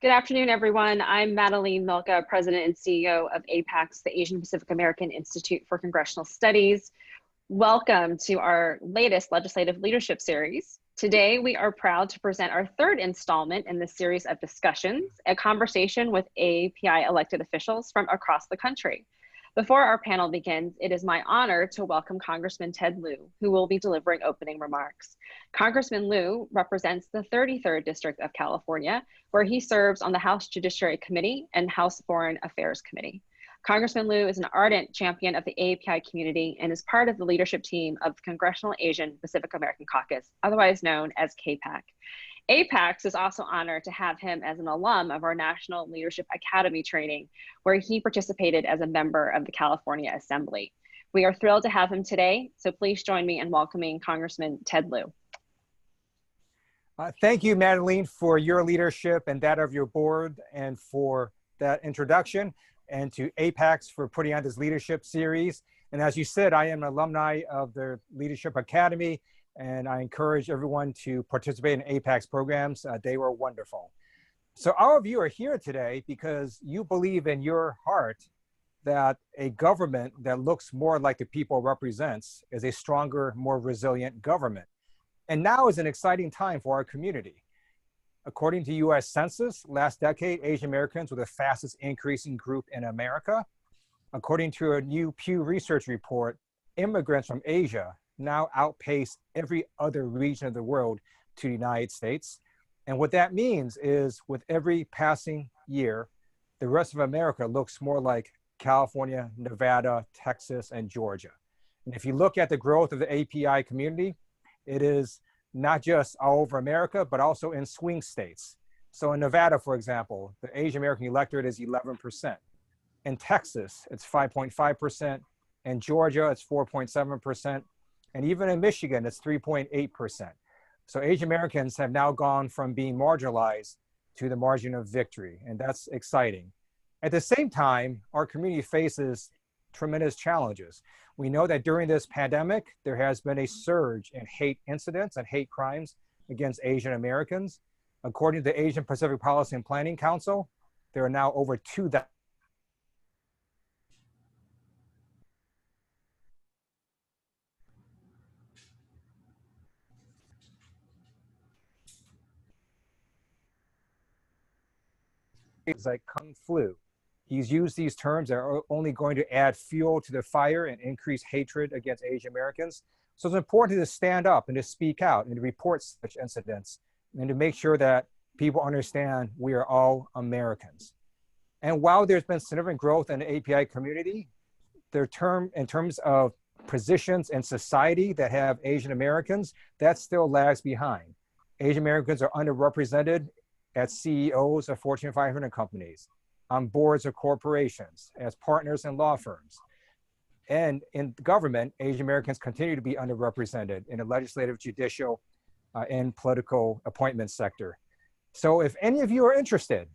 Good afternoon, everyone. I'm Madeline Milka, President and CEO of APACS, the Asian Pacific American Institute for Congressional Studies. Welcome to our latest legislative leadership series. Today, we are proud to present our third installment in this series of discussions, a conversation with AAPI elected officials from across the country. Before our panel begins, it is my honor to welcome Congressman Ted Lieu, who will be delivering opening remarks. Congressman Lieu represents the 33rd District of California, where he serves on the House Judiciary Committee and House Foreign Affairs Committee. Congressman Lieu is an ardent champion of the AAPI community and is part of the leadership team of the Congressional Asian Pacific American Caucus, otherwise known as CAPAC. APACS is also honored to have him as an alum of our National Leadership Academy training, where he participated as a member of the California Assembly. We are thrilled to have him today, so please join me in welcoming Congressman Ted Lieu. Thank you, Madeline, for your leadership and that of your board and for that introduction, and to APACS for putting on this leadership series. And as you said, I am an alumni of the Leadership Academy, and I encourage everyone to participate in APACS programs. They were wonderful. So all of you are here today because you believe in your heart that a government that looks more like the people it represents is a stronger, more resilient government. And now is an exciting time for our community. According to US Census, last decade, Asian Americans were the fastest increasing group in America. According to a new Pew Research report, immigrants from Asia now outpace every other region of the world to the United States. And what that means is with every passing year, the rest of America looks more like California, Nevada, Texas, and Georgia. And if you look at the growth of the API community, it is not just all over America, but also in swing states. So in Nevada, for example, the Asian American electorate is 11%. In Texas, it's 5.5%. In Georgia, it's 4.7%. And even in Michigan, it's 3.8%. So Asian Americans have now gone from being marginalized to the margin of victory, and that's exciting. At the same time, our community faces tremendous challenges. We know that during this pandemic, there has been a surge in hate incidents and hate crimes against Asian Americans. According to the Asian Pacific Policy and Planning Council, there are now over 2,000 like Kung Flu. He's used these terms that are only going to add fuel to the fire and increase hatred against Asian Americans. So it's important to stand up and to speak out and to report such incidents and to make sure that people understand we are all Americans. And while there's been significant growth in the API community, in terms of positions in society that have Asian Americans, that still lags behind. Asian Americans are underrepresented as CEOs of Fortune 500 companies, on boards of corporations, as partners in law firms. And in government, Asian Americans continue to be underrepresented in the legislative, judicial, and political appointment sector. So if any of you are interested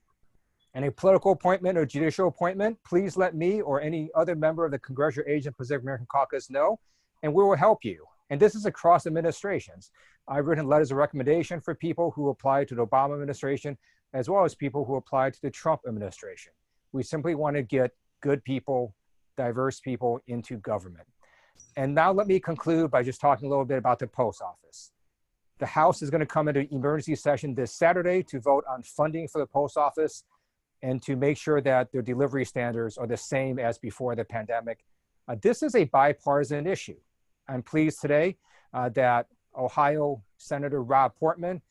in a political appointment or judicial appointment, please let me or any other member of the Congressional Asian Pacific American Caucus know, and we will help you. And this is across administrations. I've written letters of recommendation for people who applied to the Obama administration, as well as people who applied to the Trump administration. We simply want to get good people, diverse people into government. And now let me conclude by just talking a little bit about the post office. The House is going to come into emergency session this Saturday to vote on funding for the post office and to make sure that their delivery standards are the same as before the pandemic. This is a bipartisan issue. I'm pleased today that Ohio Senator Rob Portman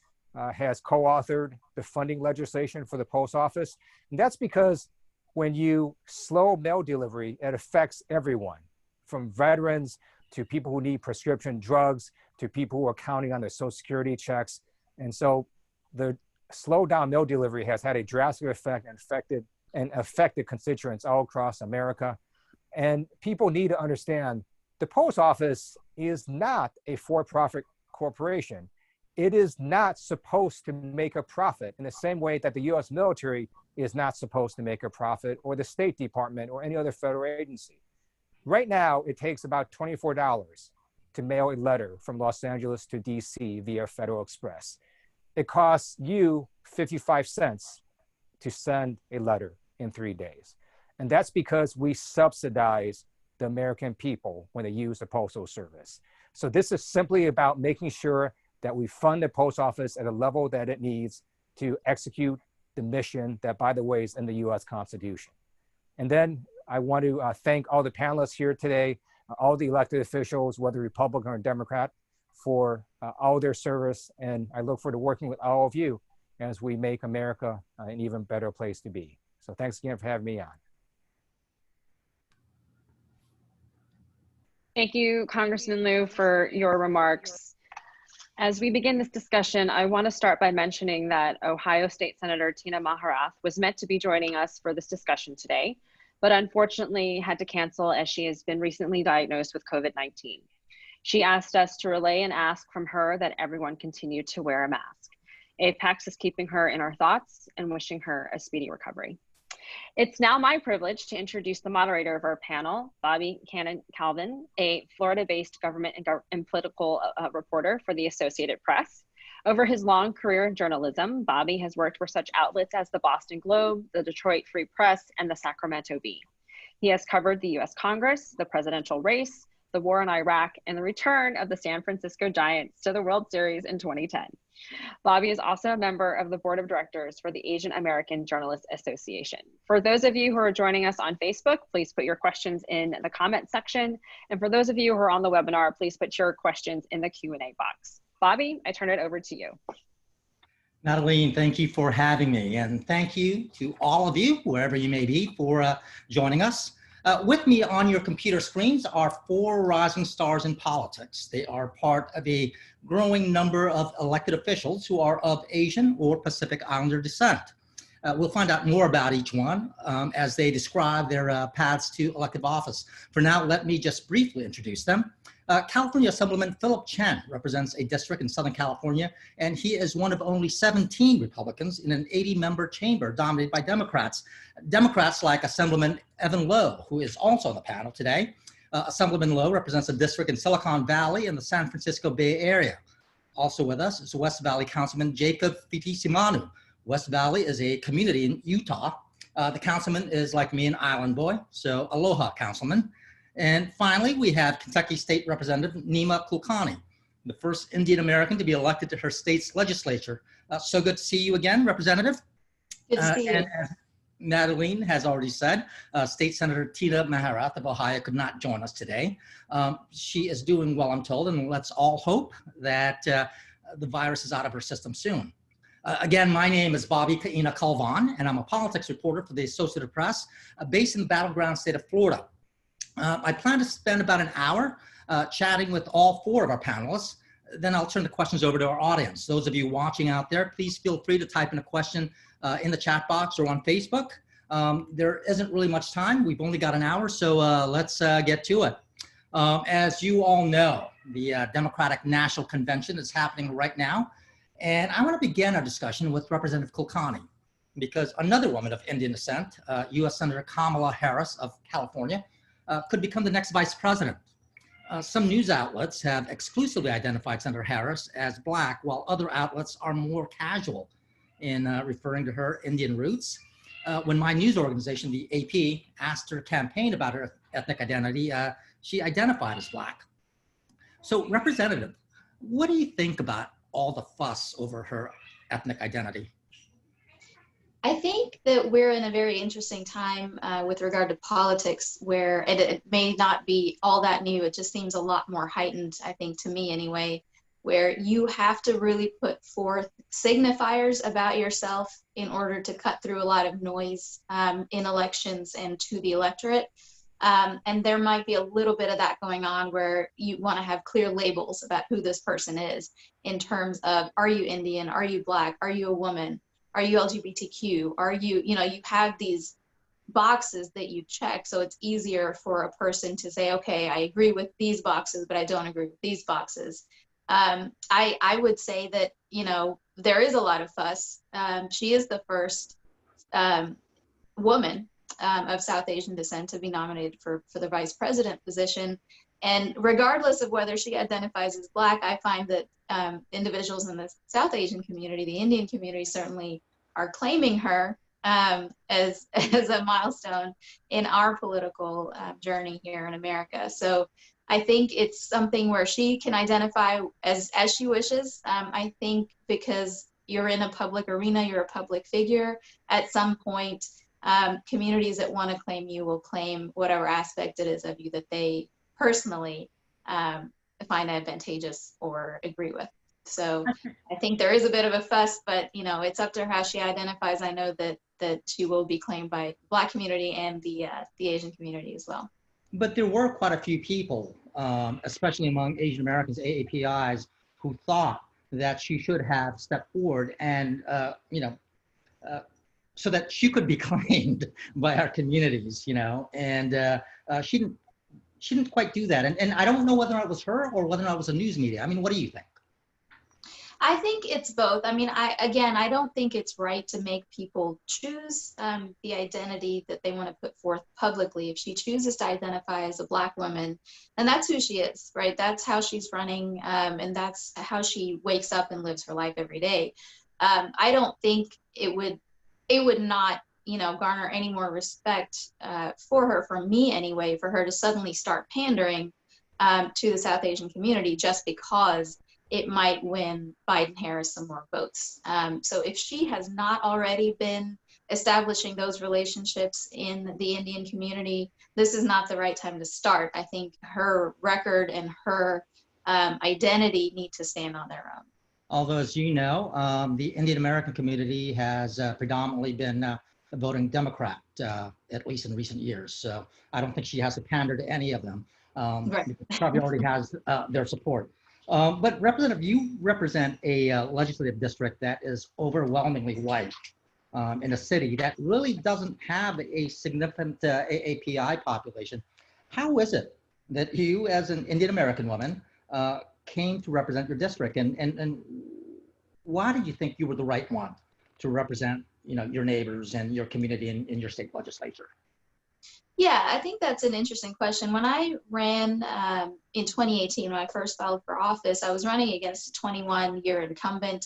has co-authored the funding legislation for the post office. And that's because when you slow mail delivery, it affects everyone, from veterans to people who need prescription drugs to people who are counting on their Social Security checks. And so the slow down mail delivery has had a drastic effect and affected constituents all across America. And people need to understand the post office is not a for-profit corporation. It is not supposed to make a profit in the same way that the US military is not supposed to make a profit, or the State Department or any other federal agency. Right now, it takes about $24 to mail a letter from Los Angeles to DC via Federal Express. It costs you 55 cents to send a letter in 3 days. And that's because we subsidize the American people when they use the Postal Service. So this is simply about making sure that we fund the post office at a level that it needs to execute the mission that, by the way, is in the US Constitution. And then I want to thank all the panelists here today, all the elected officials, whether Republican or Democrat, for all their service. And I look forward to working with all of you as we make America an even better place to be. So thanks again for having me on. Thank you, Congressman Liu, for your remarks. As we begin this discussion, I want to start by mentioning that Ohio State Senator Tina Maharath was meant to be joining us for this discussion today, but unfortunately had to cancel as she has been recently diagnosed with COVID-19. She asked us to relay an ask from her that everyone continue to wear a mask. APACS is keeping her in our thoughts and wishing her a speedy recovery. It's now my privilege to introduce the moderator of our panel, Bobby Calvan, a Florida-based government and political reporter for the Associated Press. Over his long career in journalism, Bobby has worked for such outlets as the Boston Globe, the Detroit Free Press, and the Sacramento Bee. He has covered the US Congress, the presidential race, the war in Iraq, and the return of the San Francisco Giants to the World Series in 2010. Bobby is also a member of the board of directors for the Asian American Journalists Association. For those of you who are joining us on Facebook, please put your questions in the comment section. And for those of you who are on the webinar, please put your questions in the Q&A box. Bobby, I turn it over to you. Madeline, thank you for having me. And thank you to all of you, wherever you may be, for joining us. With me on your computer screens are 4 rising stars in politics. They are part of a growing number of elected officials who are of Asian or Pacific Islander descent. We'll find out more about each one as they describe their paths to elective office. For now, let me just briefly introduce them. California Assemblyman Phillip Chen represents a district in Southern California, and he is one of only 17 Republicans in an 80-member chamber dominated by Democrats. Democrats like Assemblyman Evan Lowe, who is also on the panel today. Assemblyman Lowe represents a district in Silicon Valley in the San Francisco Bay Area. Also with us is West Valley Councilman Jacob Fitisimanu. West Valley is a community in Utah. The councilman is like me, an island boy, so aloha, councilman. And finally, we have Kentucky State Representative Nima Kulkarni, the first Indian American to be elected to her state's legislature. So good to see you again, Representative. Good to see you. And as Madeline has already said, State Senator Tina Maharath of Ohio could not join us today. She is doing well, I'm told, and let's all hope that the virus is out of her system soon. Again, my name is Bobby Caina Calvan, and I'm a politics reporter for the Associated Press based in the battleground state of Florida. I plan to spend about an hour chatting with all 4 of our panelists. Then I'll turn the questions over to our audience. Those of you watching out there, please feel free to type in a question in the chat box or on Facebook. There isn't really much time. We've only got an hour, so let's get to it. As you all know, the Democratic National Convention is happening right now. And I want to begin our discussion with Representative Kulkarni, because another woman of Indian descent, U.S. Senator Kamala Harris of California, could become the next vice president. Some news outlets have exclusively identified Senator Harris as Black, while other outlets are more casual in referring to her Indian roots. When my news organization, the AAPI, asked her campaign about her ethnic identity, she identified as Black. So, Representative, what do you think about all the fuss over her ethnic identity? I think that we're in a very interesting time with regard to politics, where it may not be all that new. It just seems a lot more heightened, I think, to me anyway, where you have to really put forth signifiers about yourself in order to cut through a lot of noise in elections and to the electorate. And there might be a little bit of that going on, where you want to have clear labels about who this person is in terms of, are you Indian? Are you Black? Are you a woman? Are you LGBTQ? Are you, you have these boxes that you check. So it's easier for a person to say, okay, I agree with these boxes, but I don't agree with these boxes. I would say that, there is a lot of fuss. She is the first woman of South Asian descent to be nominated for the vice president position. And regardless of whether she identifies as Black, I find that individuals in the South Asian community, the Indian community, certainly are claiming her as as a milestone in our political journey here in America. So I think it's something where she can identify as she wishes. I think because you're in a public arena, you're a public figure. At some point, communities that want to claim you will claim whatever aspect it is of you that they personally find advantageous or agree with. So I think there is a bit of a fuss, but you know, it's up to her how she identifies. I know that she will be claimed by the Black community and the Asian community as well. But there were quite a few people, especially among Asian Americans, AAPIs, who thought that she should have stepped forward and, so that she could be claimed by our communities, you know, and she didn't quite do that. And I don't know whether it was her or whether it was a news media. I mean, what do you think? I think it's both. I mean, I don't think it's right to make people choose the identity that they want to put forth publicly. If she chooses to identify as a Black woman, and that's who she is, right? That's how she's running, and that's how she wakes up and lives her life every day. I don't think it would not, you know, garner any more respect for her, from me anyway, for her to suddenly start pandering to the South Asian community just because it might win Biden-Harris some more votes. So if she has not already been establishing those relationships in the Indian community, this is not the right time to start. I think her record and her identity need to stand on their own. Although, as you know, the Indian American community has predominantly been voting Democrat, at least in recent years. So I don't think she has to pander to any of them. Right. Probably already has their support. But Representative, you represent a legislative district that is overwhelmingly white in a city that really doesn't have a significant AAPI population. How is it that you, as an Indian American woman, came to represent your district, and why did you think you were the right one to represent, you know, your neighbors and your community in your state legislature? Yeah, I think that's an interesting question. When I ran in 2018, when I first filed for office, I was running against a 21-year incumbent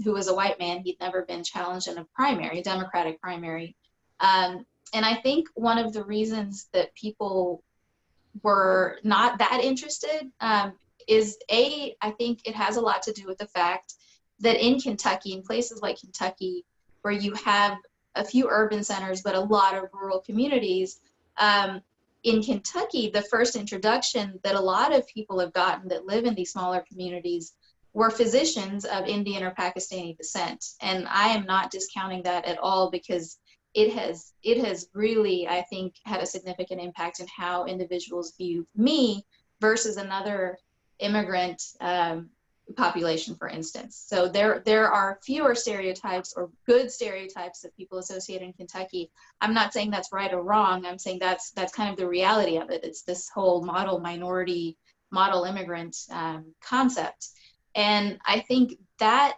who was a white man. He'd never been challenged in a primary, a Democratic primary. And I think one of the reasons that people were not that interested is I think it has a lot to do with the fact that in Kentucky, in places like Kentucky, where you have a few urban centers, but a lot of rural communities. In Kentucky, the first introduction that a lot of people have gotten that live in these smaller communities were physicians of Indian or Pakistani descent. And I am not discounting that at all, because it has really, I think, had a significant impact in how individuals view me versus another immigrant population, for instance. So there are fewer stereotypes, or good stereotypes, that people associate in Kentucky. I'm not saying that's right or wrong. I'm saying that's kind of the reality of it. It's this whole model minority, model immigrant concept. And I think that,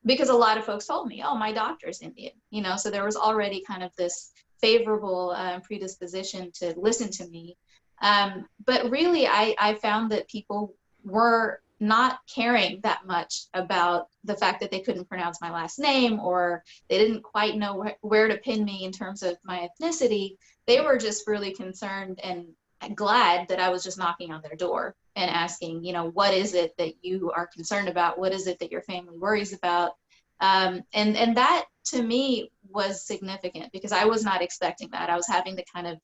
because a lot of folks told me, oh, my doctor's Indian, you know, so there was already kind of this favorable predisposition to listen to me. But really, I found that people were not caring that much about the fact that they couldn't pronounce my last name, or they didn't quite know where to pin me in terms of my ethnicity. They were just really concerned and glad that I was just knocking on their door and asking, you know, what is it that you are concerned about? What is it that your family worries about? And that, to me, was significant, because I was not expecting that. I was having to kind of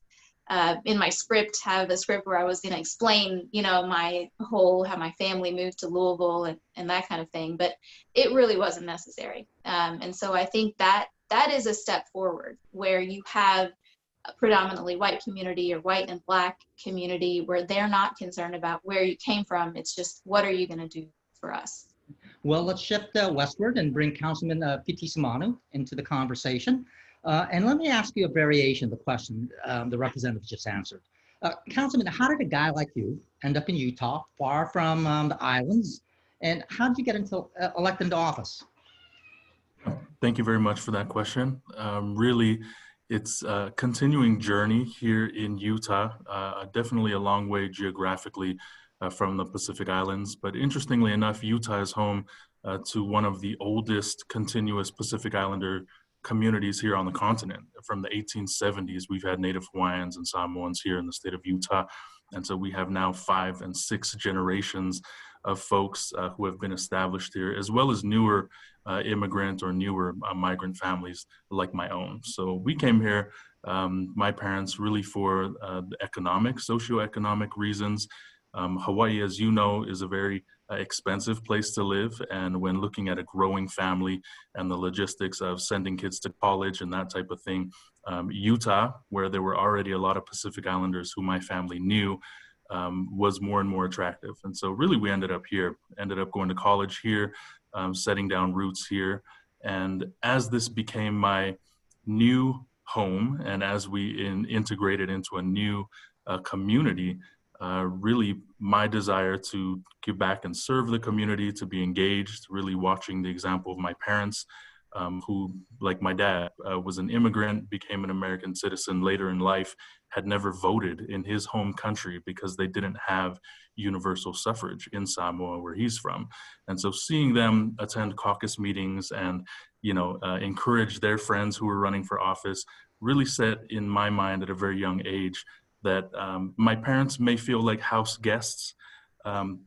in my script, have a script where I was going to explain, you know, how my family moved to Louisville and that kind of thing, but it really wasn't necessary. And so I think that is a step forward, where you have a predominantly white community, or white and Black community, where they're not concerned about where you came from. It's just, what are you going to do for us? Well, let's shift westward and bring Councilman P.T. Simanu into the conversation. And let me ask you a variation of the question the representative just answered. Councilman, how did a guy like you end up in Utah, far from the islands, and how did you get elected into office? Thank you very much for that question. Really, it's a continuing journey here in Utah, definitely a long way geographically from the Pacific Islands. But interestingly enough, Utah is home to one of the oldest continuous Pacific Islander communities here on the continent. From the 1870s, we've had Native Hawaiians and Samoans here in the state of Utah. And so we have now 5 and 6 generations of folks who have been established here, as well as newer immigrant or newer migrant families like my own. So we came here, my parents, really for the socioeconomic reasons. Hawaii, as you know, is a very expensive place to live. And when looking at a growing family and the logistics of sending kids to college and that type of thing, Utah, where there were already a lot of Pacific Islanders who my family knew, was more and more attractive. And so really we ended up here, ended up going to college here, setting down roots here. And as this became my new home, and as we integrated into a new community, really my desire to give back and serve the community, to be engaged, really watching the example of my parents, who, like my dad, was an immigrant, became an American citizen later in life, had never voted in his home country because they didn't have universal suffrage in Samoa, where he's from. And so seeing them attend caucus meetings and, encourage their friends who were running for office really set in my mind at a very young age that my parents may feel like house guests,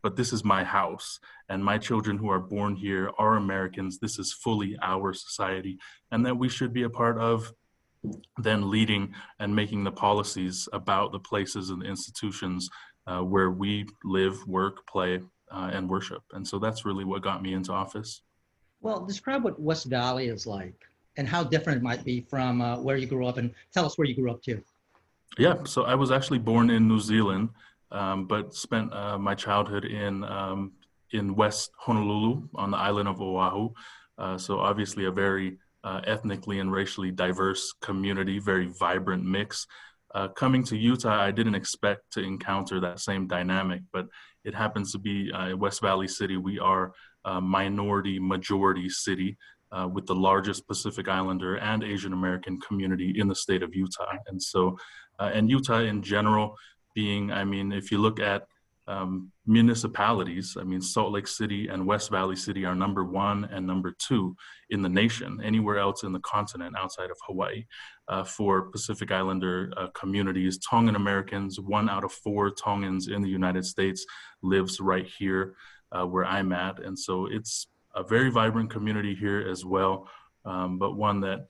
but this is my house, and my children who are born here are Americans. This is fully our society, and that we should be a part of then leading and making the policies about the places and the institutions where we live, work, play, and worship. And so that's really what got me into office. Well, describe what West Valley is like and how different it might be from where you grew up, and tell us where you grew up too. Yeah, so I was actually born in New Zealand, but spent my childhood in West Honolulu on the island of Oahu. So obviously a very ethnically and racially diverse community, very vibrant mix. Coming to Utah, I didn't expect to encounter that same dynamic, but it happens to be West Valley City. We are a minority majority city with the largest Pacific Islander and Asian American community in the state of Utah. And so, and Utah in general being, if you look at municipalities, Salt Lake City and West Valley City are number 1 and number 2 in the nation, anywhere else in the continent outside of Hawaii. For Pacific Islander communities, Tongan Americans, 1 out of 4 Tongans in the United States lives right here where I'm at. And so it's a very vibrant community here as well, but one that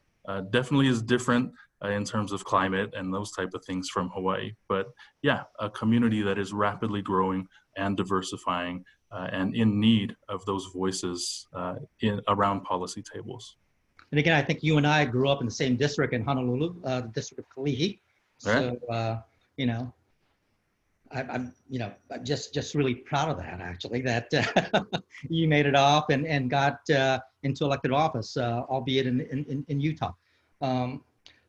definitely is different in terms of climate and those type of things from Hawaii. But yeah, a community that is rapidly growing and diversifying and in need of those voices around policy tables. And again, I think you and I grew up in the same district in Honolulu, the district of Kalihi. So, I'm just really proud of that, actually, that you made it off and got into elected office, albeit in Utah.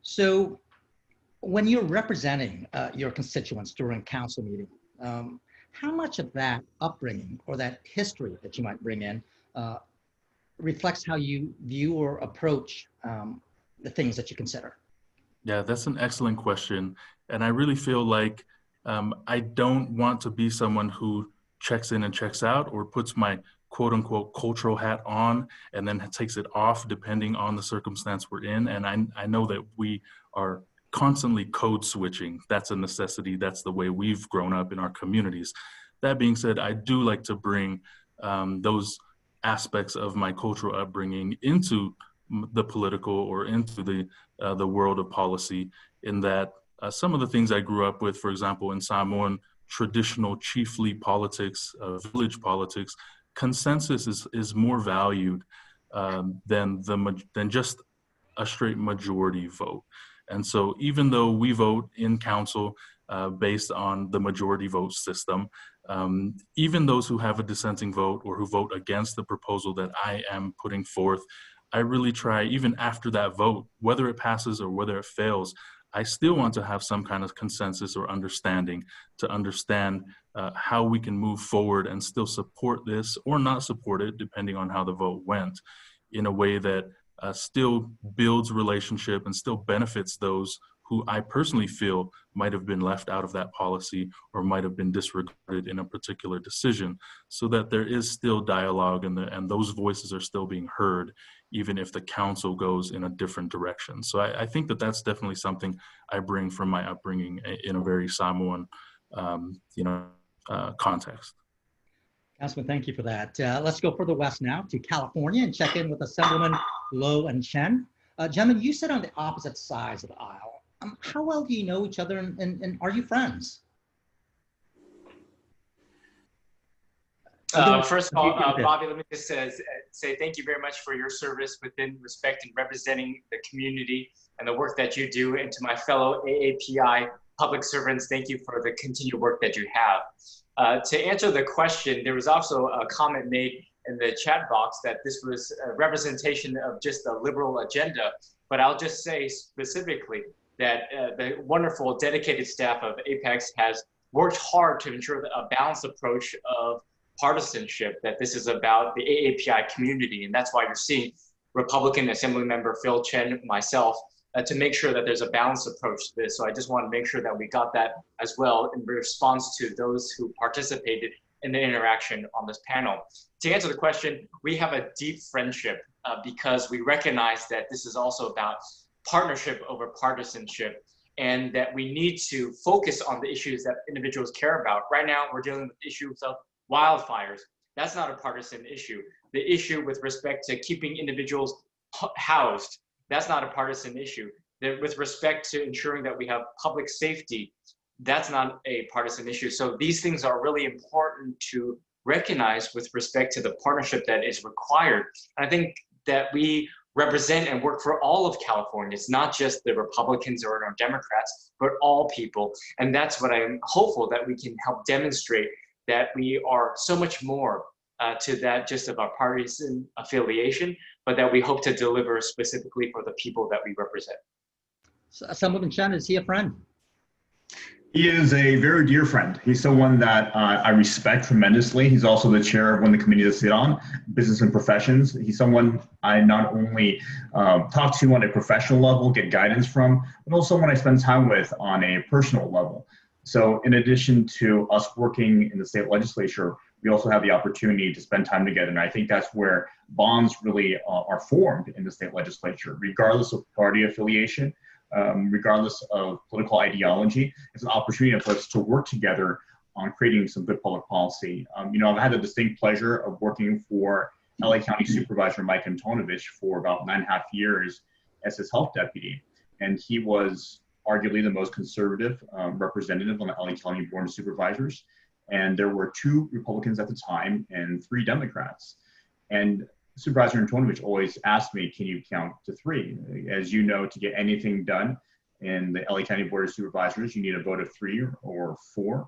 So when you're representing your constituents during council meeting, how much of that upbringing or that history that you might bring in reflects how you view or approach the things that you consider? Yeah, that's an excellent question. And I really feel like I don't want to be someone who checks in and checks out or puts my quote unquote cultural hat on and then takes it off depending on the circumstance we're in. And I know that we are constantly code switching. That's a necessity. That's the way we've grown up in our communities. That being said, I do like to bring those aspects of my cultural upbringing into the political or into the world of policy, in that some of the things I grew up with, for example, in Samoan traditional chiefly politics, village politics, consensus is more valued than just a straight majority vote. And so even though we vote in council based on the majority vote system, even those who have a dissenting vote or who vote against the proposal that I am putting forth, I really try, even after that vote, whether it passes or whether it fails, I still want to have some kind of consensus or understanding to understand how we can move forward and still support this or not support it, depending on how the vote went, in a way that still builds relationship and still benefits those who I personally feel might have been left out of that policy or might have been disregarded in a particular decision, so that there is still dialogue and those voices are still being heard even if the council goes in a different direction. So I think that that's definitely something I bring from my upbringing in a very Samoan, context. Councilman, thank you for that. Let's go further west now to California and check in with Assemblyman Low and Chen. Gentlemen, you sit on the opposite sides of the aisle. How well do you know each other, and are you friends? First of all, Bobby, let me just say thank you very much for your service within respect and representing the community and the work that you do. And to my fellow AAPI public servants, thank you for the continued work that you have. To answer the question, there was also a comment made in the chat box that this was a representation of just a liberal agenda. But I'll just say specifically that the wonderful dedicated staff of Apex has worked hard to ensure a balanced approach of partisanship, that this is about the AAPI community. And that's why you're seeing Republican Assembly Member Phil Chen, myself, to make sure that there's a balanced approach to this. So I just want to make sure that we got that as well in response to those who participated in the interaction on this panel. To answer the question, we have a deep friendship because we recognize that this is also about partnership over partisanship, and that we need to focus on the issues that individuals care about. Right now, we're dealing with issues of wildfires. That's not a partisan issue. The issue with respect to keeping individuals housed, that's not a partisan issue. With respect to ensuring that we have public safety, that's not a partisan issue. So these things are really important to recognize with respect to the partnership that is required. And I think that we represent and work for all of California. It's not just the Republicans or Democrats, but all people. And that's what I'm hopeful that we can help demonstrate, that we are so much more to that just of our partisan affiliation, but that we hope to deliver specifically for the people that we represent. So, Assemblyman Chen, is he a friend? He is a very dear friend. He's someone that I respect tremendously. He's also the chair of one of the committees I sit on, Business and Professions. He's someone I not only talk to on a professional level, get guidance from, but also someone I spend time with on a personal level. So in addition to us working in the state legislature, we also have the opportunity to spend time together. And I think that's where bonds really are formed in the state legislature, regardless of party affiliation, regardless of political ideology. It's an opportunity for us to work together on creating some good public policy. I've had the distinct pleasure of working for LA County Supervisor Mike Antonovich for about 9.5 years as his health deputy. And he was arguably the most conservative representative on the LA County Board of Supervisors. And there were 2 Republicans at the time and 3 Democrats. And Supervisor Antonovich always asked me, can you count to 3? As you know, to get anything done in the LA County Board of Supervisors, you need a vote of 3 or 4.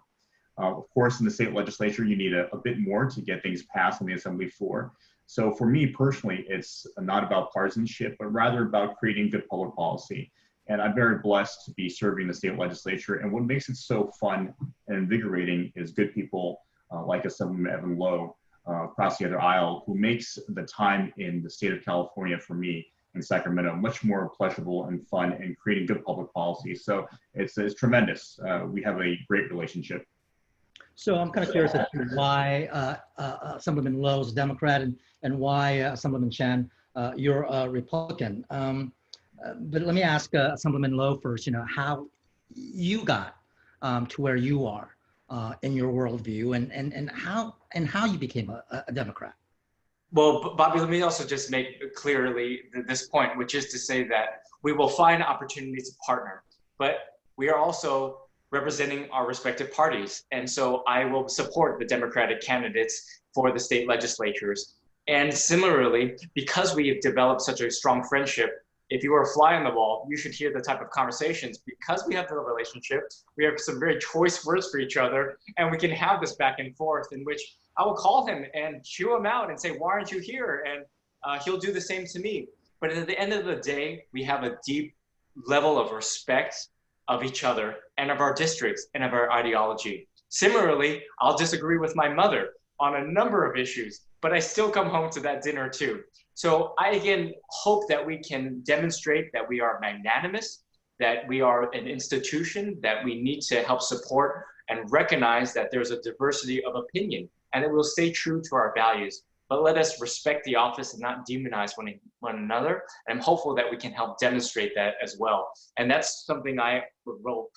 Of course, in the state legislature, you need a bit more to get things passed on the assembly floor. So for me personally, it's not about partisanship, but rather about creating good public policy. And I'm very blessed to be serving the state legislature. And what makes it so fun and invigorating is good people like Assemblyman Evan Lowe across the other aisle, who makes the time in the state of California for me in Sacramento much more pleasurable and fun, and creating good public policy. So it's tremendous. We have a great relationship. So I'm kind of curious as to why Assemblyman Lowe is a Democrat and why Assemblyman Chen, you're a Republican. But let me ask Assemblyman Lowe first, how you got to where you are in your worldview, and how you became a Democrat. Well, Bobby, let me also just make clearly this point, which is to say that we will find opportunities to partner, but we are also representing our respective parties. And so I will support the Democratic candidates for the state legislatures. And similarly, because we have developed such a strong friendship, if you were a fly on the wall, you should hear the type of conversations. Because we have the relationship, we have some very choice words for each other, and we can have this back and forth in which I will call him and chew him out and say, why aren't you here? And he'll do the same to me. But at the end of the day, we have a deep level of respect of each other and of our districts and of our ideology. Similarly, I'll disagree with my mother on a number of issues, but I still come home to that dinner too. So I, again, hope that we can demonstrate that we are magnanimous, that we are an institution that we need to help support and recognize that there's a diversity of opinion, and that we'll stay true to our values. but let us respect the office and not demonize one another. And I'm hopeful that we can help demonstrate that as well. And that's something I will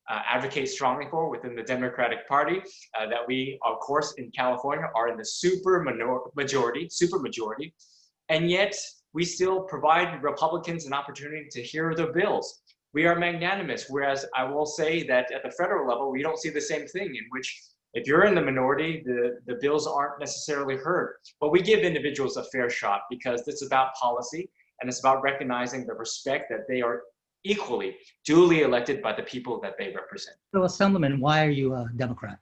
advocate strongly for within the Democratic Party, that we, of course, in California are in the super majority, and yet we still provide Republicans an opportunity to hear their bills. We are magnanimous, whereas I will say that at the federal level, we don't see the same thing, in which if you're in the minority, the bills aren't necessarily heard. But we give individuals a fair shot, because it's about policy, and it's about recognizing the respect that they are equally duly elected by the people that they represent. So, Assemblyman, why are you a Democrat?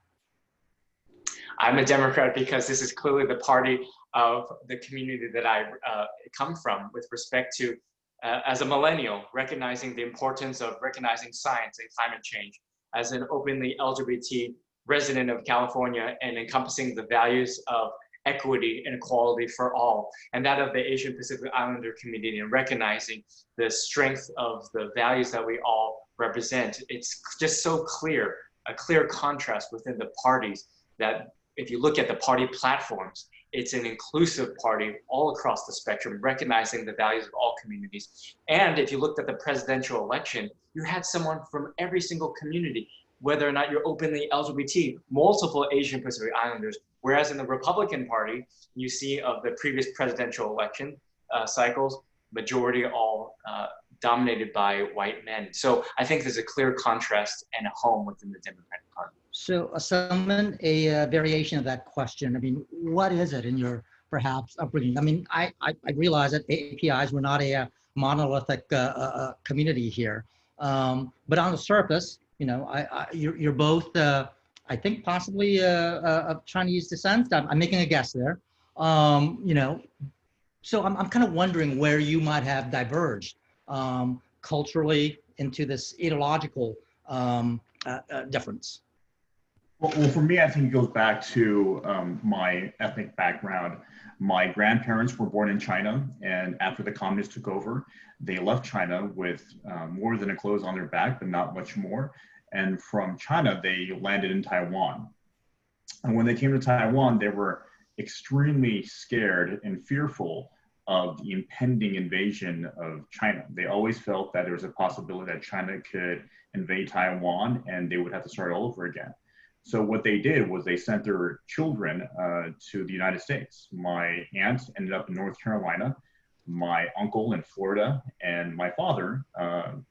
I'm a Democrat because this is clearly the party of the community that I come from, with respect to, as a millennial, recognizing the importance of recognizing science and climate change, as an openly LGBT resident of California, and encompassing the values of equity and equality for all, and that of the Asian Pacific Islander community, and recognizing the strength of the values that we all represent. It's just so clear, a clear contrast within the parties, that if you look at the party platforms, it's an inclusive party all across the spectrum, recognizing the values of all communities. And if you looked at the presidential election, you had someone from every single community, whether or not you're openly LGBT, multiple Asian Pacific Islanders. Whereas in the Republican Party, you see of the previous presidential election cycles, majority all dominated by white men. So I think there's a clear contrast and a home within the Democratic Party. So, Assemblyman, a variation of that question. I mean, what is it in your perhaps upbringing? I mean, I realize that AAPIs were not a monolithic community here, but on the surface, you know, you're both, I think, possibly of Chinese descent. I'm making a guess there. You know, so I'm kind of wondering where you might have diverged culturally into this ideological difference. Well, for me, I think it goes back to my ethnic background. My grandparents were born in China, and after the communists took over, they left China with more than a clothes on their back, but not much more. And from China, they landed in Taiwan. And when they came to Taiwan, they were extremely scared and fearful of the impending invasion of China. They always felt that there was a possibility that China could invade Taiwan and they would have to start all over again. So what they did was they sent their children to the United States. My aunt ended up in North Carolina, my uncle in Florida, and my father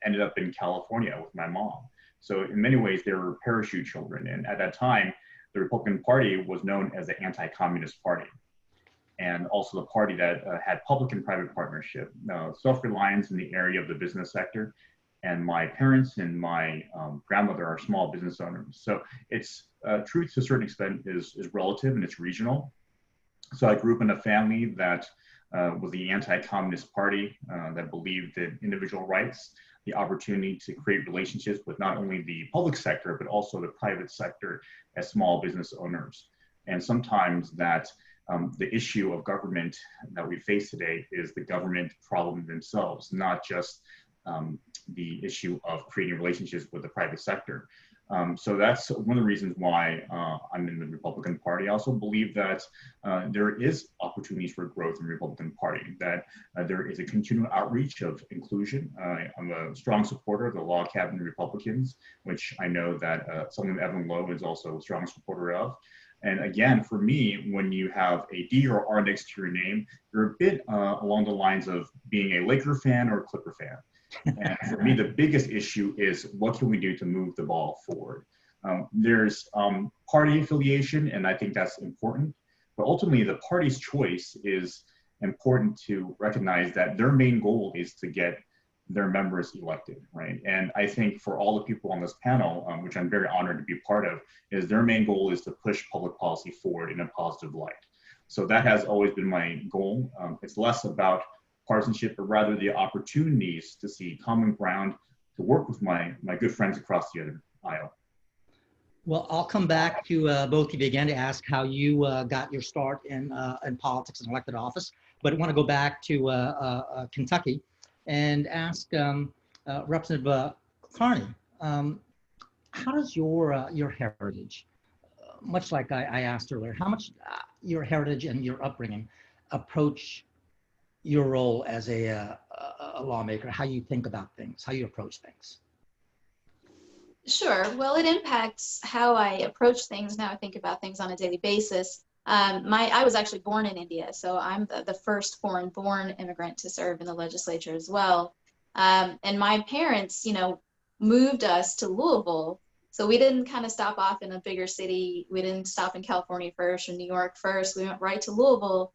ended up in California with my mom. So in many ways, they were parachute children. And at that time, the Republican Party was known as the anti-communist party, and also the party that had public and private partnership, self-reliance in the area of the business sector. And my parents and my grandmother are small business owners. So it's truth to a certain extent is relative and it's regional. So I grew up in a family that was the anti-communist party that believed in individual rights, the opportunity to create relationships with not only the public sector, but also the private sector as small business owners. And sometimes that the issue of government that we face today is the government problem themselves, not just the issue of creating relationships with the private sector. So that's one of the reasons why I'm in the Republican Party. I also believe that there is opportunities for growth in the Republican Party, that there is a continual outreach of inclusion. I'm a strong supporter of the Log Cabin Republicans, which I know that someone Evan Lowe is also a strong supporter of. And again, for me, when you have a D or R next to your name, you're a bit along the lines of being a Laker fan or a Clipper fan. And for me, the biggest issue is what can we do to move the ball forward? There's party affiliation, and I think that's important. But ultimately, the party's choice is important to recognize that their main goal is to get their members elected, right? And I think for all the people on this panel, which I'm very honored to be part of, is their main goal is to push public policy forward in a positive light. So that has always been my goal. It's less about partisanship, but rather the opportunities to see common ground, to work with my good friends across the other aisle. Well, I'll come back to both of you again to ask how you got your start in politics and elected office, but I want to go back to Kentucky and ask Representative Carney, how does your heritage, much like I asked earlier, how much your heritage and your upbringing approach your role as a lawmaker, how you think about things, how you approach things? Sure. Well, it impacts how I approach things, and how I think about things on a daily basis. I was actually born in India, so I'm the first foreign-born immigrant to serve in the legislature as well. And my parents, moved us to Louisville, so we didn't kind of stop off in a bigger city. We didn't stop in California first or New York first. We went right to Louisville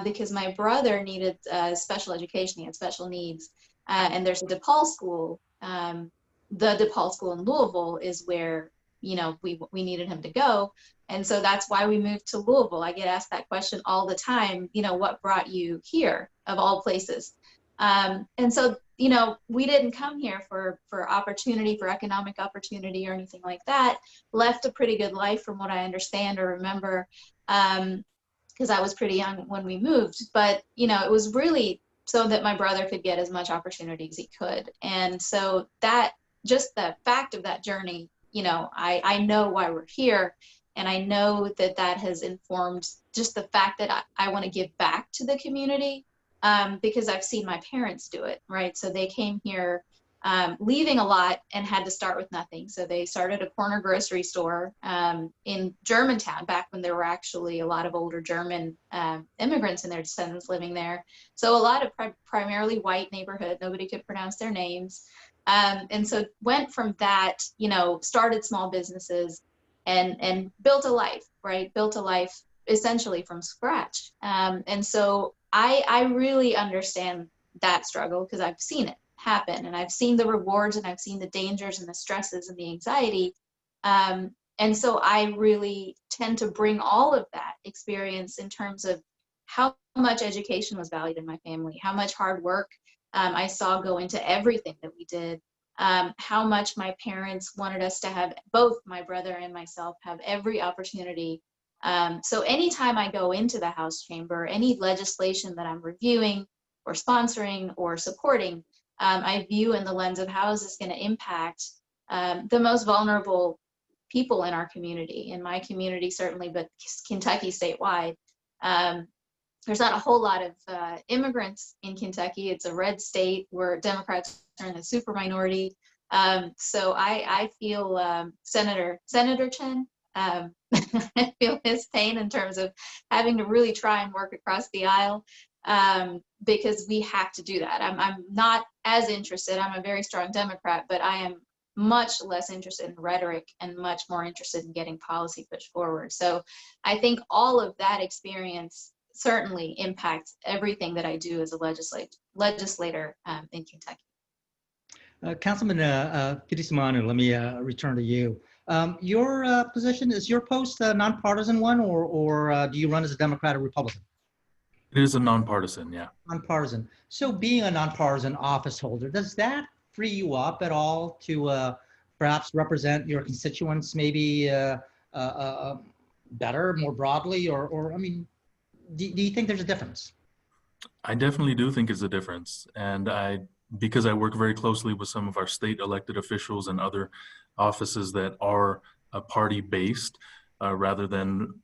because my brother needed special education. He had special needs, and there's a DePaul school. The DePaul school in Louisville is where we needed him to go, and so that's why we moved to Louisville. I get asked that question all the time. What brought you here, of all places? And so we didn't come here for opportunity, for economic opportunity or anything like that. Left a pretty good life from what I understand or remember, because I was pretty young when we moved. But it was really so that my brother could get as much opportunity as he could. And so that, just the fact of that journey, I know why we're here. And I know that has informed just the fact that I want to give back to the community, because I've seen my parents do it, right? So they came here leaving a lot and had to start with nothing. So they started a corner grocery store in Germantown, back when there were actually a lot of older German immigrants and their descendants living there. So a lot of primarily white neighborhood, nobody could pronounce their names. And so went from that, started small businesses and built a life, right? Built a life essentially from scratch. And so I really understand that struggle, because I've seen it happen, and I've seen the rewards, and I've seen the dangers and the stresses and the anxiety. And so I really tend to bring all of that experience in terms of how much education was valued in my family, how much hard work I saw go into everything that we did, how much my parents wanted us to have, both my brother and myself, have every opportunity. So anytime I go into the House chamber, any legislation that I'm reviewing or sponsoring or supporting, I view in the lens of how is this going to impact the most vulnerable people in our community, in my community certainly, but Kentucky statewide. There's not a whole lot of immigrants in Kentucky. It's a red state where Democrats are in a super minority. So I feel Senator Chen, I feel his pain in terms of having to really try and work across the aisle, because we have to do that. I'm not as interested. I'm a very strong Democrat, but I am much less interested in rhetoric and much more interested in getting policy pushed forward. So I think all of that experience certainly impacts everything that I do as a legislator in Kentucky. Councilman Kirisimanu, let me return to you. Your position, is your post a nonpartisan one, or do you run as a Democrat or Republican? It is a nonpartisan, yeah. Nonpartisan. So being a nonpartisan office holder, does that free you up at all to perhaps represent your constituents maybe better, more broadly, or I mean, do you think there's a difference? I definitely do think it's a difference. And because I work very closely with some of our state elected officials and other offices that are party-based rather than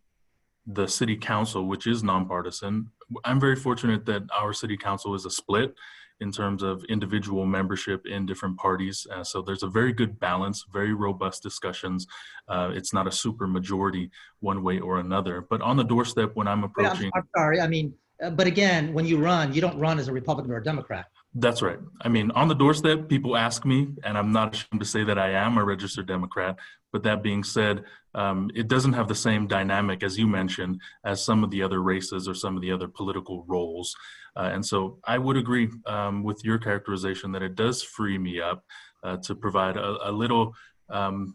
the city council, which is nonpartisan, I'm very fortunate that our city council is a split in terms of individual membership in different parties. So there's a very good balance, very robust discussions. It's not a super majority one way or another. But on the doorstep, when I'm approaching— I'm sorry, I mean, but again, when you don't run as a Republican or a Democrat. That's right. I mean, on the doorstep, people ask me, and I'm not ashamed to say that I am a registered Democrat. But that being said, it doesn't have the same dynamic, as you mentioned, as some of the other races or some of the other political roles. And so I would agree with your characterization that it does free me up to provide a little—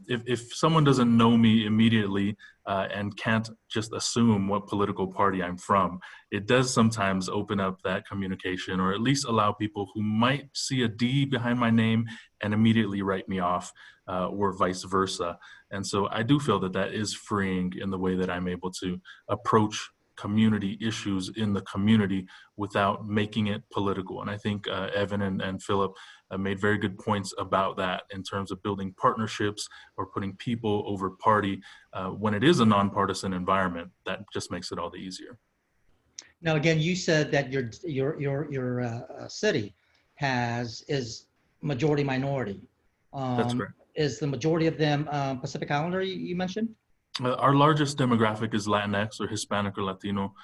if someone doesn't know me immediately and can't just assume what political party I'm from, it does sometimes open up that communication, or at least allow people who might see a D behind my name and immediately write me off, or vice versa. And so I do feel that that is freeing in the way that I'm able to approach community issues in the community without making it political. And I think Evan and Phillip made very good points about that in terms of building partnerships or putting people over party. When it is a nonpartisan environment, that just makes it all the easier. Now, again, you said that your city is majority minority. That's correct. Is the majority of them Pacific Islander, you mentioned? Our largest demographic is Latinx or Hispanic or Latino,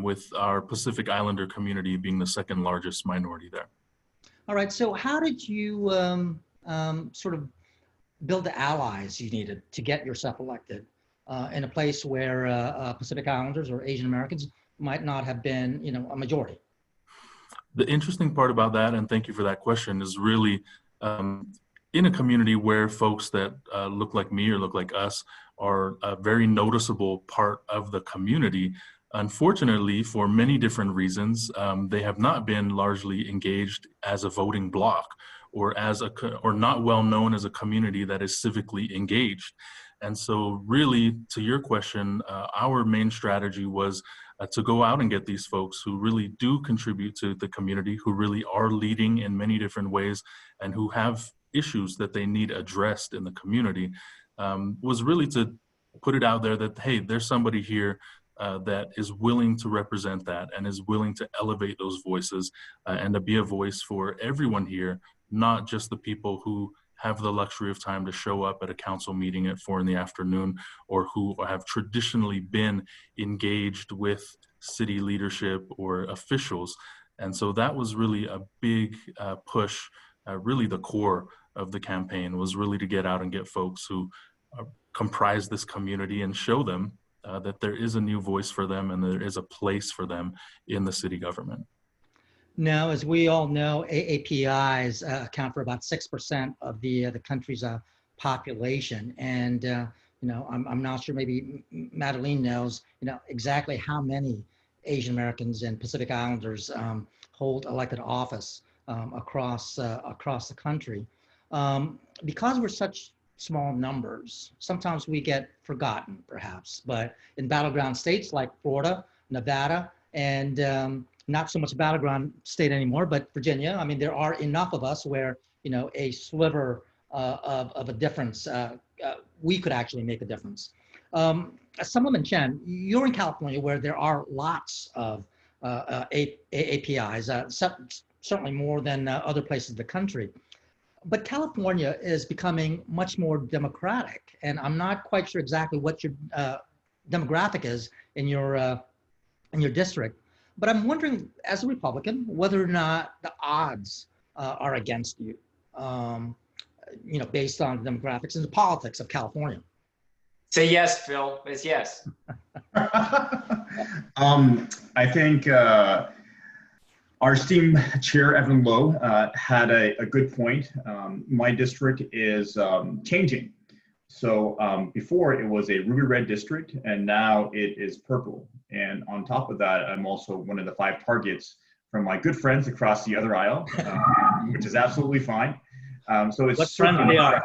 with our Pacific Islander community being the second largest minority there. All right, so how did you sort of build the allies you needed to get yourself elected in a place where Pacific Islanders or Asian Americans might not have been, a majority? The interesting part about that, and thank you for that question, is really in a community where folks that look like me or look like us are a very noticeable part of the community. Unfortunately, for many different reasons, they have not been largely engaged as a voting bloc or or not well known as a community that is civically engaged. And so really, to your question, our main strategy was to go out and get these folks who really do contribute to the community, who really are leading in many different ways, and who have issues that they need addressed in the community, was really to put it out there that, hey, there's somebody here that is willing to represent that and is willing to elevate those voices and to be a voice for everyone here, not just the people who have the luxury of time to show up at a council meeting at 4 p.m. or who have traditionally been engaged with city leadership or officials. And so that was really a big push, really the core of the campaign was really to get out and get folks who comprise this community and show them that there is a new voice for them and there is a place for them in the city government. Now, as we all know, AAPIs account for about 6% of the country's population, and I'm not sure. Maybe Madeline knows, exactly how many Asian Americans and Pacific Islanders hold elected office across the country. Because we're such small numbers, sometimes we get forgotten, perhaps. But in battleground states like Florida, Nevada, and not so much a battleground state anymore, but Virginia. I mean, there are enough of us where, a sliver of a difference, we could actually make a difference. Assemblyman Chen, you're in California where there are lots of AAPIs, certainly more than other places in the country. But California is becoming much more democratic, and I'm not quite sure exactly what your demographic is in your district. But I'm wondering, as a Republican, whether or not the odds are against you, based on the demographics and the politics of California. Say yes, Phil. It's yes. I think our esteemed chair, Evan Lowe, had a good point. My district is changing. So before it was a ruby red district, and now it is purple. And on top of that, I'm also one of the 5 targets from my good friends across the other aisle, which is absolutely fine. So it's what friends they are.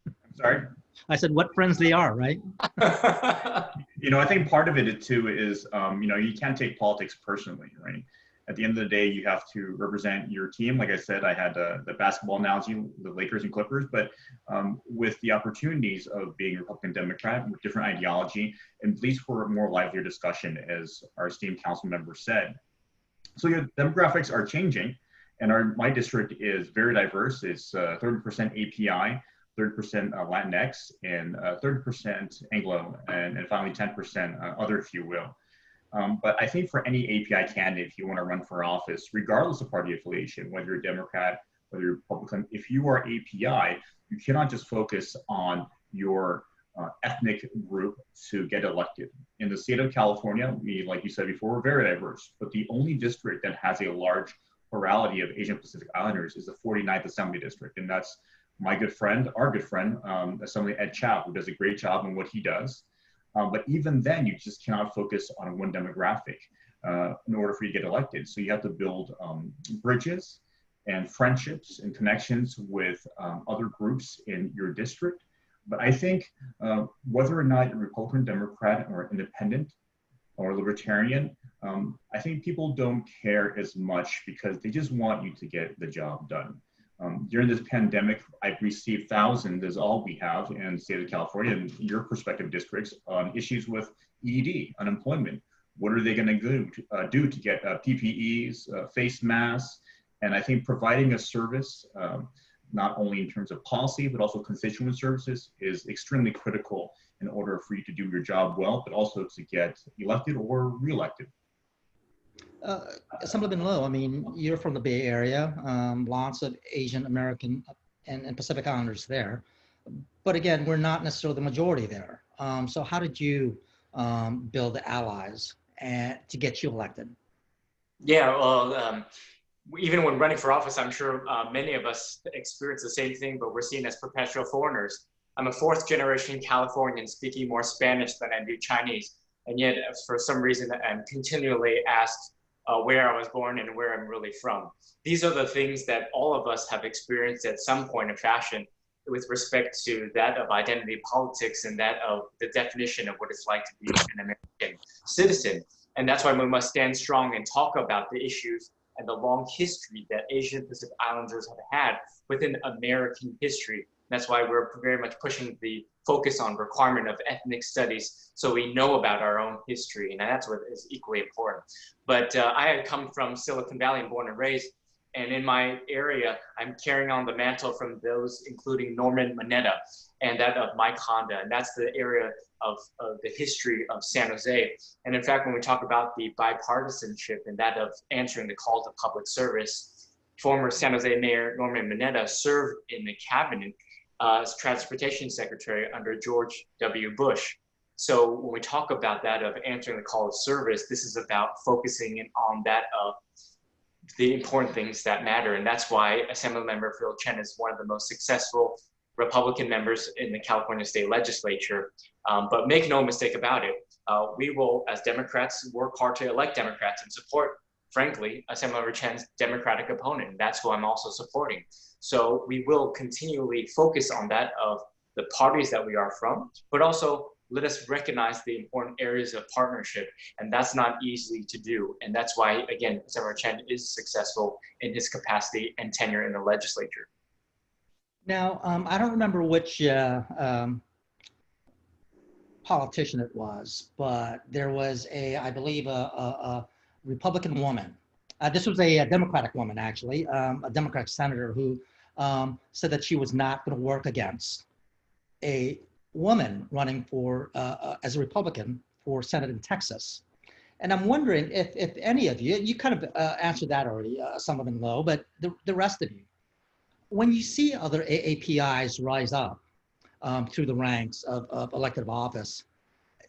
I'm sorry? I said what friends they are, right? I think part of it too is, you can't take politics personally, right? At the end of the day, you have to represent your team. Like I said, I had the basketball analogy, the Lakers and Clippers, but with the opportunities of being a Republican Democrat with different ideology, and please for a more livelier discussion, as our esteemed council member said. So your demographics are changing, and my district is very diverse. It's 30% API, 30% Latinx, and 30% Anglo, and finally 10% other, if you will. But I think for any API candidate, if you want to run for office, regardless of party affiliation, whether you're a Democrat, whether you're Republican, if you are API, you cannot just focus on your ethnic group to get elected. In the state of California, we, like you said before, we're very diverse, but the only district that has a large plurality of Asian Pacific Islanders is the 49th Assembly District. And that's my good friend, our good friend, Assemblyman Ed Chow, who does a great job in what he does. But even then, you just cannot focus on one demographic in order for you to get elected. So you have to build bridges and friendships and connections with other groups in your district. But I think whether or not you're Republican, Democrat, or Independent, or Libertarian, I think people don't care as much because they just want you to get the job done. During this pandemic, I've received thousands, as all we have in the state of California and your prospective districts, on issues with ED, unemployment. What are they going to do to get PPEs, face masks? And I think providing a service, not only in terms of policy, but also constituent services, is extremely critical in order for you to do your job well, but also to get elected or reelected. Assemblyman Lowe, I mean, you're from the Bay Area, lots of Asian American and Pacific Islanders there. But again, we're not necessarily the majority there. So how did you build the allies to get you elected? Yeah, well, even when running for office, I'm sure many of us experience the same thing, but we're seen as perpetual foreigners. I'm a fourth generation Californian speaking more Spanish than I do Chinese. And yet, for some reason, I'm continually asked where I was born and where I'm really from. These are the things that all of us have experienced at some point in fashion with respect to that of identity politics and that of the definition of what it's like to be an American citizen. And that's why we must stand strong and talk about the issues and the long history that Asian Pacific Islanders have had within American history. That's why we're very much pushing the focus on requirement of ethnic studies so we know about our own history, and that's what is equally important. But I had come from Silicon Valley and born and raised, and in my area, I'm carrying on the mantle from those including Norman Mineta and that of Mike Honda, and that's the area of the history of San Jose. And in fact, when we talk about the bipartisanship and that of answering the call to public service, former San Jose Mayor Norman Mineta served in the cabinet as transportation secretary under George W. Bush. So when we talk about that of answering the call of service, this is about focusing in on that of the important things that matter. And that's why Assemblymember Phillip Chen is one of the most successful Republican members in the California State Legislature. But make no mistake about it, we will, as Democrats, work hard to elect Democrats and support, frankly, Assemblymember Chen's Democratic opponent. And that's who I'm also supporting. So we will continually focus on that of the parties that we are from, but also let us recognize the important areas of partnership. And that's not easy to do. And that's why, again, Assemblymember Chen is successful in his capacity and tenure in the legislature. Now, I don't remember which politician it was, but there was I believe, a Republican woman. This was a Democratic woman, actually, a Democratic senator who said that she was not going to work against a woman running for as a Republican for Senate in Texas. And I'm wondering if any of you kind of answered that already, Assemblyman Lowe, but the rest of you, when you see other AAPIs rise up through the ranks of elected office,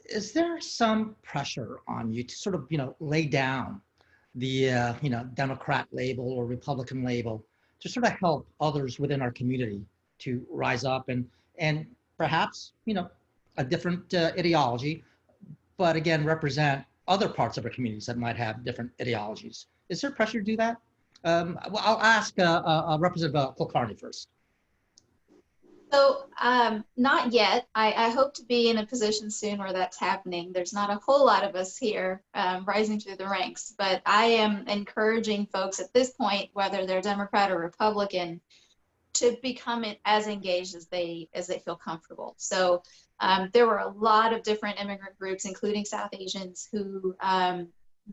is there some pressure on you to sort of, lay down the, Democrat label or Republican label to sort of help others within our community to rise up and perhaps, a different ideology, but again, represent other parts of our communities that might have different ideologies? Is there pressure to do that? Well, I'll ask Representative Kulkarni first. So not yet. I hope to be in a position soon where that's happening. There's not a whole lot of us here rising through the ranks, but I am encouraging folks at this point, whether they're Democrat or Republican, to become as engaged as they feel comfortable. So there were a lot of different immigrant groups, including South Asians, who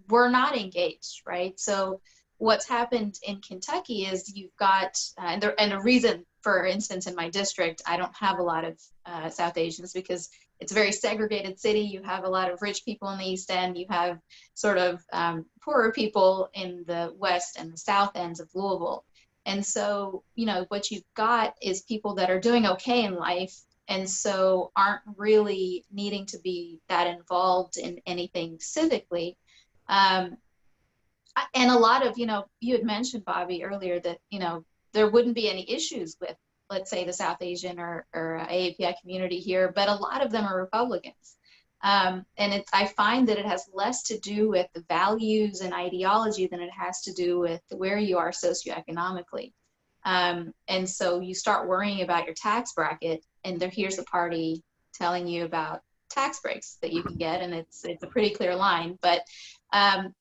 were not engaged, right? So what's happened in Kentucky is you've got, and the reason, for instance, in my district, I don't have a lot of South Asians because it's a very segregated city. You have a lot of rich people in the East End. You have sort of poorer people in the West and the South ends of Louisville. And so, what you've got is people that are doing okay in life and so aren't really needing to be that involved in anything civically. And a lot of, you had mentioned, Bobby, earlier that, there wouldn't be any issues with, let's say, the South Asian or AAPI community here, but a lot of them are Republicans. And I find that it has less to do with the values and ideology than it has to do with where you are socioeconomically. And so you start worrying about your tax bracket, and here's a party telling you about tax breaks that you can get, and it's a pretty clear line. But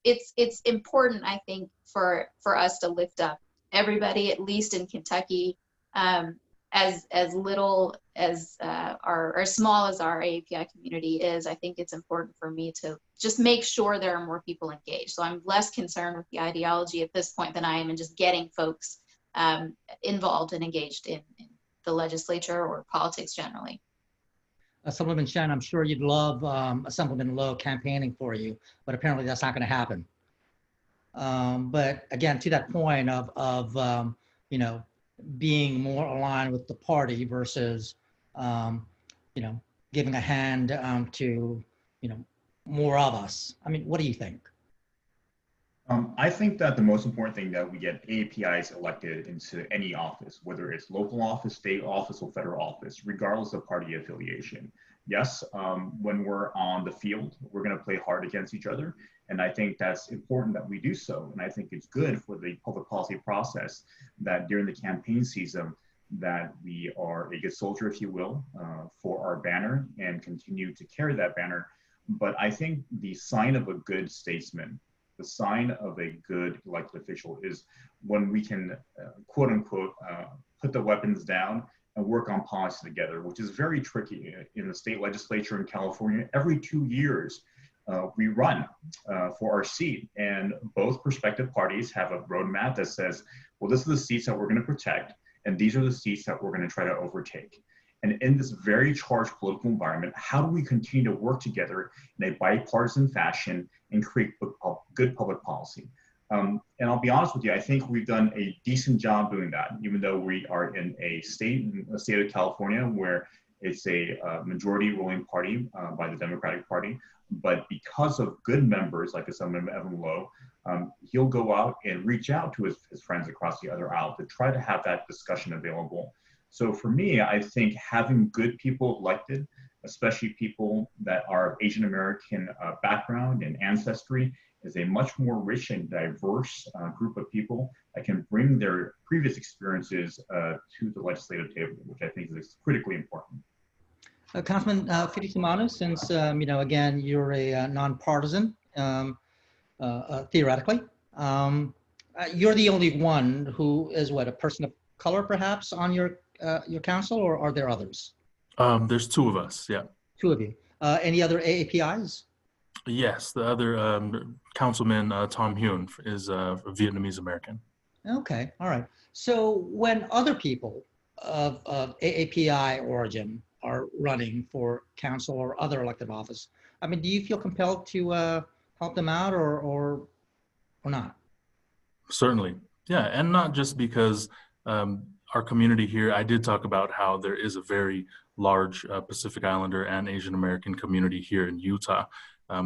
it's important, I think, for us to lift up everybody, at least in Kentucky, as little as or as small as our AAPI community is, I think it's important for me to just make sure there are more people engaged. So I'm less concerned with the ideology at this point than I am in just getting folks involved and engaged in the legislature or politics generally. Assemblyman Chen, I'm sure you'd love Assemblyman Lowe campaigning for you, but apparently that's not going to happen. But again, to that point of you know, being more aligned with the party versus, you know, giving a hand to, you know, more of us. I mean, what do you think? I think that the most important thing that we get AAPIs elected into any office, whether it's local office, state office, or federal office, regardless of party affiliation. Yes, when we're on the field, we're going to play hard against each other. And I think that's important that we do so. And I think it's good for the public policy process that during the campaign season, that we are a good soldier, if you will, for our banner and continue to carry that banner. But I think the sign of a good statesman, the sign of a good elected official is when we can, quote unquote, put the weapons down and work on policy together, which is very tricky. In the state legislature in California, every 2 years, we run for our seat, and both prospective parties have a roadmap that says, well, this are the seats that we're going to protect, and these are the seats that we're going to try to overtake. And in this very charged political environment, how do we continue to work together in a bipartisan fashion and create good public policy? And I'll be honest with you, I think we've done a decent job doing that, even though we are in a state of California where it's a majority ruling party by the Democratic Party. But because of good members like Assemblyman Evan Lowe, he'll go out and reach out to his friends across the other aisle to try to have that discussion available. So for me, I think having good people elected, especially people that are of Asian American background and ancestry, is a much more rich and diverse group of people that can bring their previous experiences to the legislative table, which I think is critically important. Councilman Fitzsimano, since, you know, again, you're a nonpartisan, theoretically, you're the only one who is, what, a person of color, perhaps, on your council, or are there others? There's two of us, yeah. Two of you. Any other AAPIs? Yes, the other councilman, Tom Huynh, is a Vietnamese American. Okay, all right. So when other people of AAPI origin are running for council or other elected office, I mean, do you feel compelled to help them out or not? Certainly, yeah, and not just because our community here, I did talk about how there is a very large Pacific Islander and Asian American community here in Utah.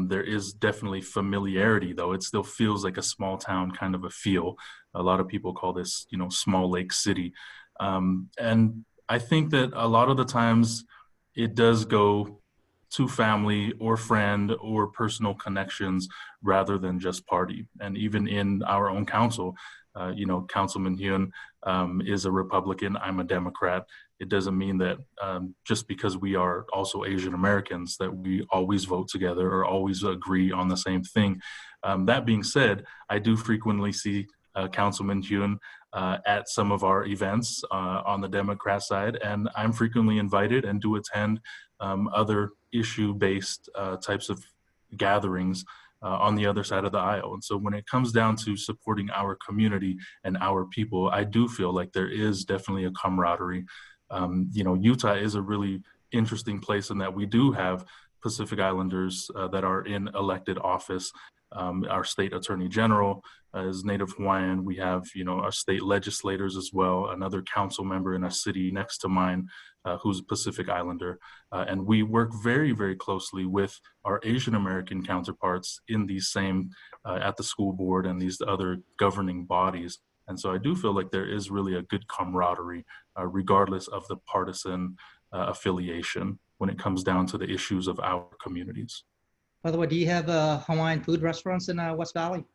There is definitely familiarity, though. It still feels like a small town kind of a feel. A lot of people call this, you know, small lake city. And I think that a lot of the times it does go to family or friend or personal connections rather than just party. And even in our own council, you know, Councilman Huynh is a Republican, I'm a Democrat. It doesn't mean that just because we are also Asian Americans that we always vote together or always agree on the same thing. That being said, I do frequently see Councilman Huynh at some of our events on the Democrat side, and I'm frequently invited and do attend other issue-based types of gatherings on the other side of the aisle. And so when it comes down to supporting our community and our people, I do feel like there is definitely a camaraderie. You know, Utah is a really interesting place in that we do have Pacific Islanders that are in elected office. Our state attorney general is Native Hawaiian. We have, you know, our state legislators as well, another council member in a city next to mine who's a Pacific Islander. And we work very, very closely with our Asian American counterparts in these same, at the school board and these other governing bodies. And so I do feel like there is really a good camaraderie, regardless of the partisan affiliation when it comes down to the issues of our communities. By the way, do you have Hawaiian food restaurants in West Valley?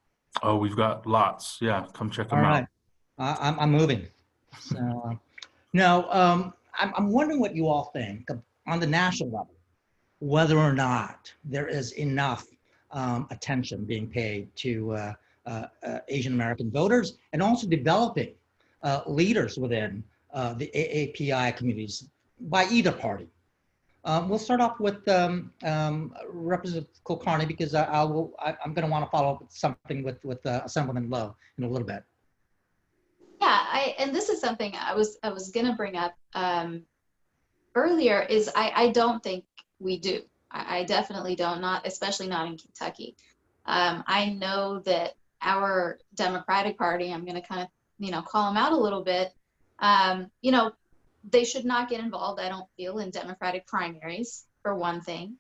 Oh, we've got lots. Yeah, come check them out. I'm moving. So, no, I'm wondering what you all think on the national level, whether or not there is enough attention being paid to Asian American voters, and also developing leaders within the AAPI communities by either party. We'll start off with Representative Kulkarni, because I'm going to want to follow up with something with Assemblyman Lowe in a little bit. Yeah, and this is something I was going to bring up earlier. Is I don't think we do. I definitely don't. Not especially not in Kentucky. I know that our Democratic Party, I'm going to kind of call them out a little bit. They should not get involved, I don't feel, in Democratic primaries, for one thing.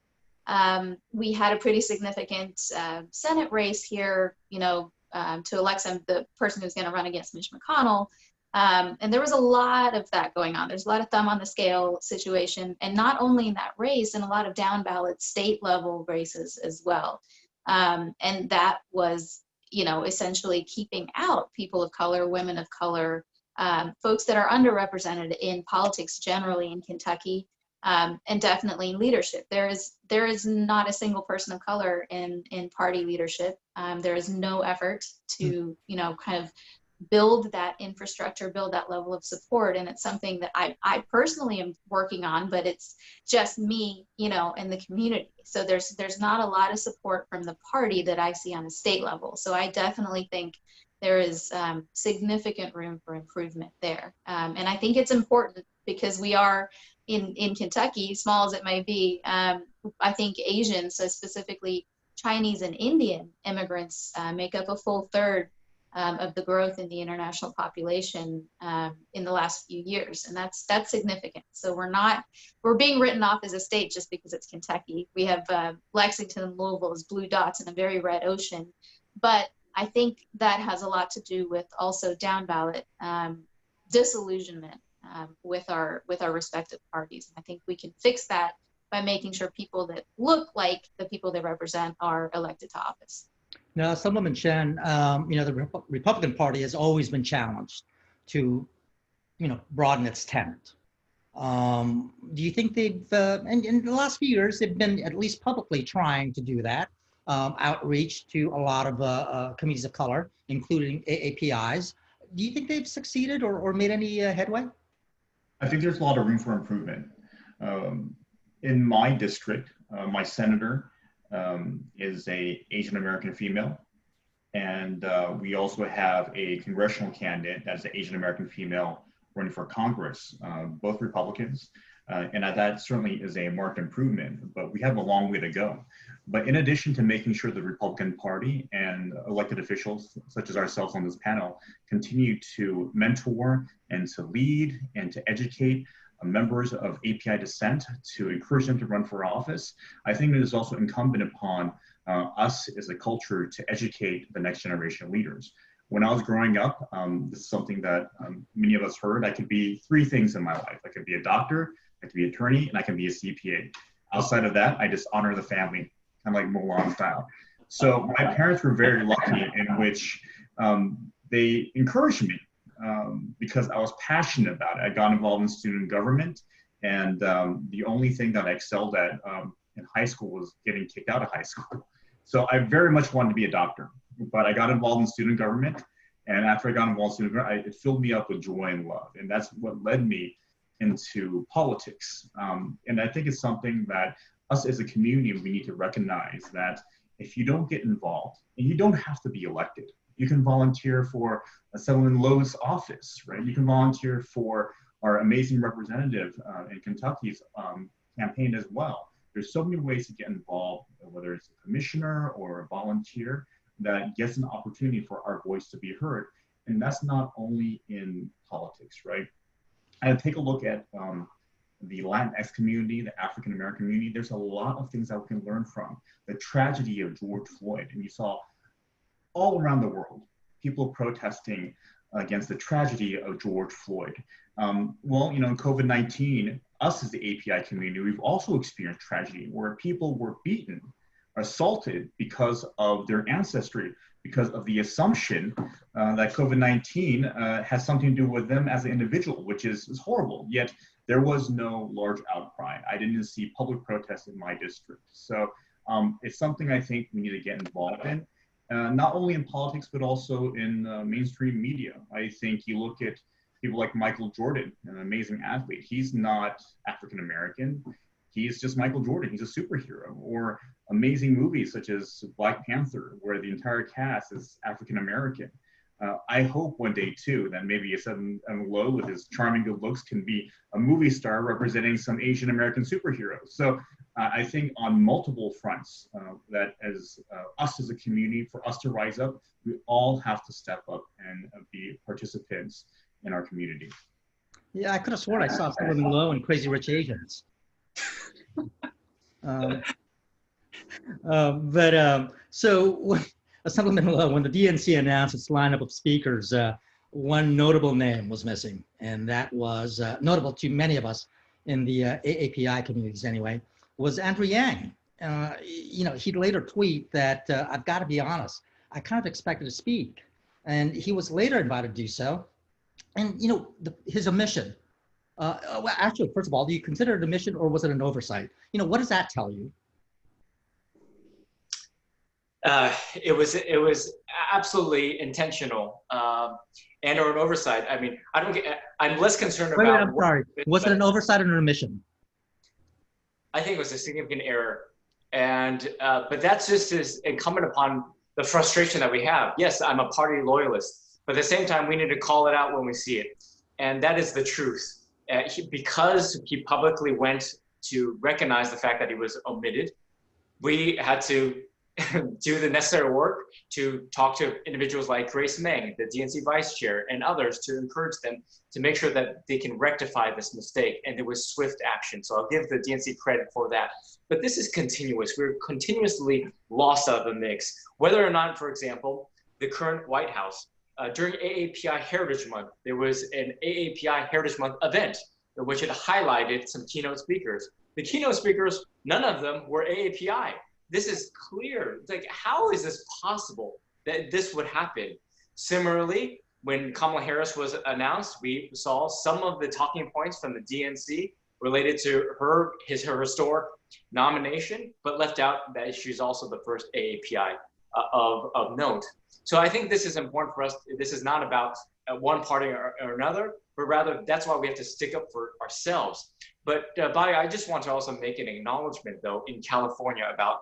We had a pretty significant Senate race here, to elect the person who's going to run against Mitch McConnell. And there was a lot of that going on. There's a lot of thumb on the scale situation, and not only in that race, and a lot of down ballot state level races as well. And that was, essentially keeping out people of color, women of color, folks that are underrepresented in politics generally in Kentucky, and definitely in leadership. There is not a single person of color in party leadership. There is no effort to kind of build that infrastructure, build that level of support, and it's something that I personally am working on, but it's just me, and the community. So there's not a lot of support from the party that I see on a state level. So I definitely think there is significant room for improvement there. And I think it's important because we are in Kentucky, small as it may be, I think Asians, so specifically Chinese and Indian immigrants, make up a full third of the growth in the international population in the last few years. And that's significant. So we're being written off as a state just because it's Kentucky. We have Lexington and Louisville as blue dots in a very red ocean. But I think that has a lot to do with also down ballot disillusionment with our respective parties. And I think we can fix that by making sure people that look like the people they represent are elected to office. Now, Assemblyman Chen, the Republican Party has always been challenged to, broaden its tenant. Do you think they've, and in the last few years, they've been at least publicly trying to do that, outreach to a lot of communities of color, including AAPIs. Do you think they've succeeded or made any headway? I think there's a lot of room for improvement. In my district, my senator is an Asian American female, and we also have a congressional candidate that's an Asian American female running for Congress, both Republicans, and that certainly is a marked improvement, but we have a long way to go. But in addition to making sure the Republican Party and elected officials, such as ourselves on this panel, continue to mentor and to lead and to educate members of API descent, to encourage them to run for office, I think it is also incumbent upon us as a culture to educate the next generation of leaders. When I was growing up, this is something that many of us heard, I could be three things in my life. I could be a doctor, I could be an attorney, and I can be a CPA. Outside of that, I just honor the family, kind of like Mulan style. So my parents were very lucky in which they encouraged me because I was passionate about it. I got involved in student government, and the only thing that I excelled at in high school was getting kicked out of high school. So I very much wanted to be a doctor, but I got involved in student government, and after I got involved in student government, it filled me up with joy and love, and that's what led me into politics. And I think it's something that us as a community, we need to recognize that if you don't get involved, and you don't have to be elected, you can volunteer for Assemblyman Lowe's office, right? You can volunteer for our amazing representative in Kentucky's campaign as well. There's so many ways to get involved, whether it's a commissioner or a volunteer, that gets an opportunity for our voice to be heard. And that's not only in politics, right? I take a look at the Latinx community, the African American community. There's a lot of things that we can learn from. The tragedy of George Floyd, and you saw all around the world, people protesting against the tragedy of George Floyd. Well, in COVID-19, us as the API community, we've also experienced tragedy where people were beaten, assaulted because of their ancestry, because of the assumption that COVID-19 has something to do with them as an individual, which is horrible. Yet there was no large outcry. I didn't see public protests in my district. So it's something I think we need to get involved in. not only in politics, but also in mainstream media. I think you look at people like Michael Jordan, an amazing athlete. He's not African American. He's just Michael Jordan. He's a superhero. Or amazing movies such as Black Panther, where the entire cast is African American. I hope one day too that maybe Seven Low with his charming good looks can be a movie star representing some Asian American superheroes. So I think on multiple fronts that as us as a community, for us to rise up, we all have to step up and be participants in our community. Yeah, I could have sworn I saw Phillip Low in Crazy Rich Asians. So Assemblyman Low, when the DNC announced its lineup of speakers, one notable name was missing, and that was notable to many of us in the AAPI communities anyway, was Andrew Yang. You know, he'd later tweet that, I've got to be honest, I kind of expected to speak. And he was later invited to do so. And, you know, his omission, well, actually, first of all, do you consider it an omission or was it an oversight? You know, what does that tell you? It was absolutely intentional and or an oversight. I mean, I'm less concerned about. Wait, I'm sorry. Was it an oversight or an omission? I think it was a significant error. And, but that's just as incumbent upon the frustration that we have. Yes, I'm a party loyalist, but at the same time, we need to call it out when we see it. And that is the truth. Because he publicly went to recognize the fact that he was omitted, we had to do the necessary work to talk to individuals like Grace Meng, the DNC vice chair, and others to encourage them to make sure that they can rectify this mistake. And there was swift action. So I'll give the DNC credit for that. But this is continuous. We're continuously lost out of the mix. Whether or not, for example, the current White House, during AAPI Heritage Month, there was an AAPI Heritage Month event in which it highlighted some keynote speakers. The keynote speakers, none of them were AAPI. This is clear. It's like, how is this possible that this would happen? Similarly, when Kamala Harris was announced, we saw some of the talking points from the DNC related to her historic nomination, but left out that she's also the first AAPI of note. So I think this is important for us. This is not about one party or another, but rather that's why we have to stick up for ourselves. But Bai, I just want to also make an acknowledgement though in California about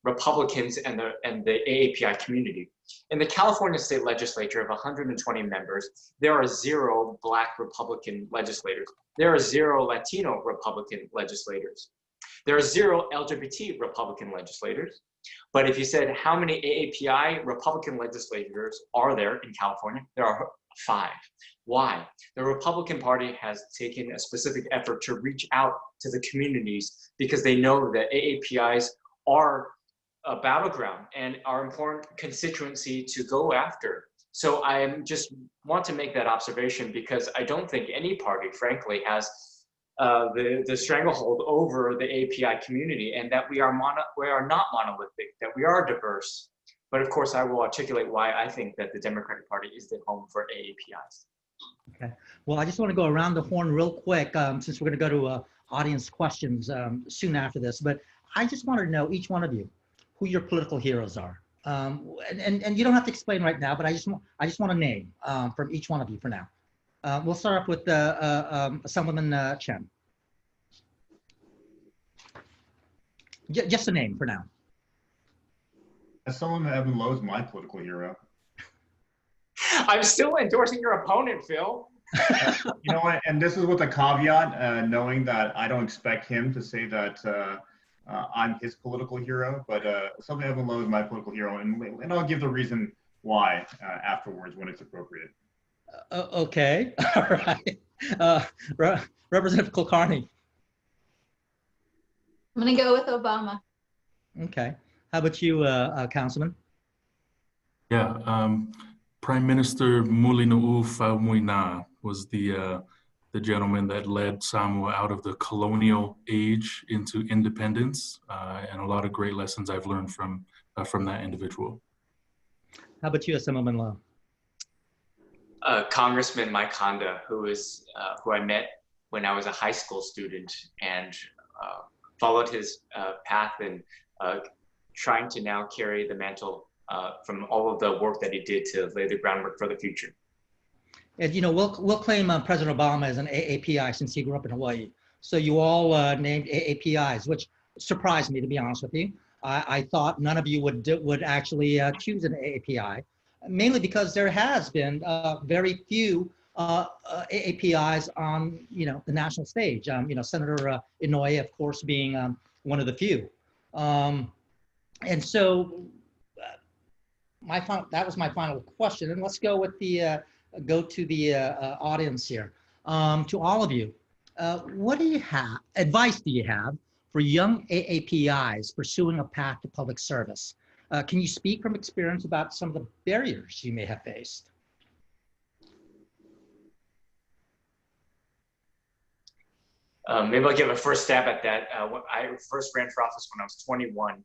Republicans and the AAPI community. In the California state legislature of 120 members, there are 0 Black Republican legislators. There are 0 Latino Republican legislators. There are 0 LGBT Republican legislators. But if you said how many AAPI Republican legislators are there in California, there are 5. Why? The Republican Party has taken a specific effort to reach out to the communities because they know that AAPIs are a battleground and are important constituency to go after. So I just want to make that observation because I don't think any party, frankly, has the stranglehold over the API community, and that we are not monolithic, that we are diverse. But of course, I will articulate why I think that the Democratic Party is the home for AAPIs. Okay. Well, I just want to go around the horn real quick since we're going to go to audience questions soon after this. But I just want to know, each one of you, who your political heroes are. And you don't have to explain right now, but I just want a name from each one of you for now. We'll start off with Assemblyman Chen. Just a name for now. Assemblyman Evan Lowe is my political hero. I'm still endorsing your opponent, Phil. You know what? And this is with a caveat, knowing that I don't expect him to say that I'm his political hero, but Assemblyman Evan Lowe is my political hero, and I'll give the reason why afterwards when it's appropriate. Okay, all right. Representative Kulkarni. I'm going to go with Obama. Okay. How about you, Councilman? Yeah, Prime Minister Mulino'u Fa'amuina was the gentleman that led Samoa out of the colonial age into independence, and a lot of great lessons I've learned from that individual. How about you, Assemblyman Lowe? Congressman Mike Honda, who I met when I was a high school student and followed his path and trying to now carry the mantle from all of the work that he did to lay the groundwork for the future. And we'll claim President Obama as an AAPI since he grew up in Hawaii. So you all named AAPIs, which surprised me, to be honest with you. I thought none of you would actually choose an AAPI, mainly because there has been very few AAPIs on the national stage. Senator Inouye, of course, being one of the few. And so that was my final question. And let's go with the to the audience here. To all of you, what advice do you have for young AAPIs pursuing a path to public service? Can you speak from experience about some of the barriers you may have faced? Maybe I'll give a first stab at that. I first ran for office when I was 21.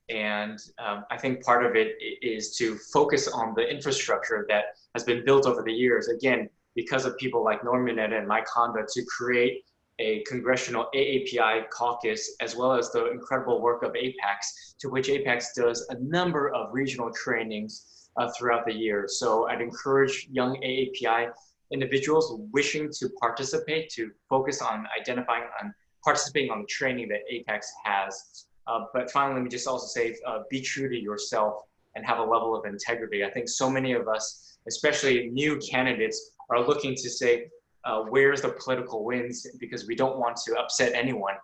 And I think part of it is to focus on the infrastructure that has been built over the years. Again, because of people like Norman and my conduct, to create a congressional AAPI caucus, as well as the incredible work of APACS, to which APACS does a number of regional trainings throughout the year. So I'd encourage young AAPI individuals wishing to participate to focus on participating on the training that APACS has. But finally, let me just also say, be true to yourself and have a level of integrity. I think so many of us, especially new candidates, are looking to say, where's the political wins, because we don't want to upset anyone.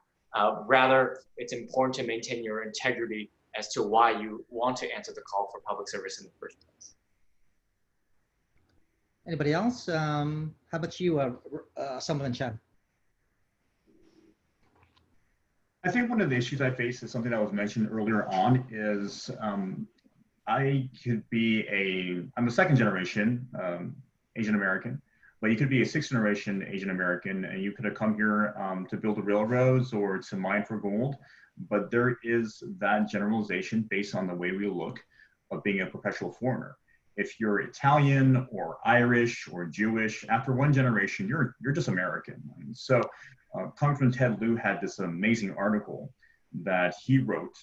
Rather, it's important to maintain your integrity as to why you want to answer the call for public service in the first place. Anybody else? How about you, Assemblyman Chen? I think one of the issues I face is something that was mentioned earlier on is I'm a second generation Asian American, but you could be a sixth generation Asian American and you could have come here to build the railroads or to mine for gold. But there is that generalization based on the way we look of being a perpetual foreigner. If you're Italian or Irish or Jewish, after one generation, you're just American. And so Congressman Ted Lieu had this amazing article that he wrote,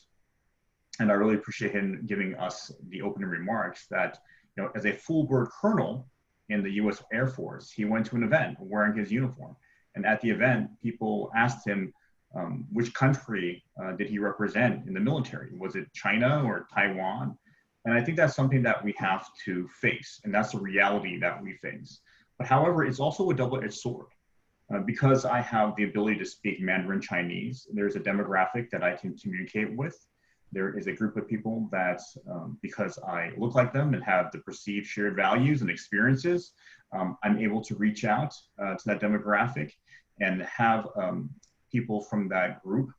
and I really appreciate him giving us the opening remarks that, as a full bird colonel in the U.S. Air Force, he went to an event wearing his uniform. And at the event, people asked him which country did he represent in the military? Was it China or Taiwan? And I think that's something that we have to face, and that's the reality that we face. But however, it's also a double-edged sword. Because I have the ability to speak Mandarin Chinese, there's a demographic that I can communicate with. There is a group of people that, because I look like them and have the perceived shared values and experiences, I'm able to reach out to that demographic and have people from that group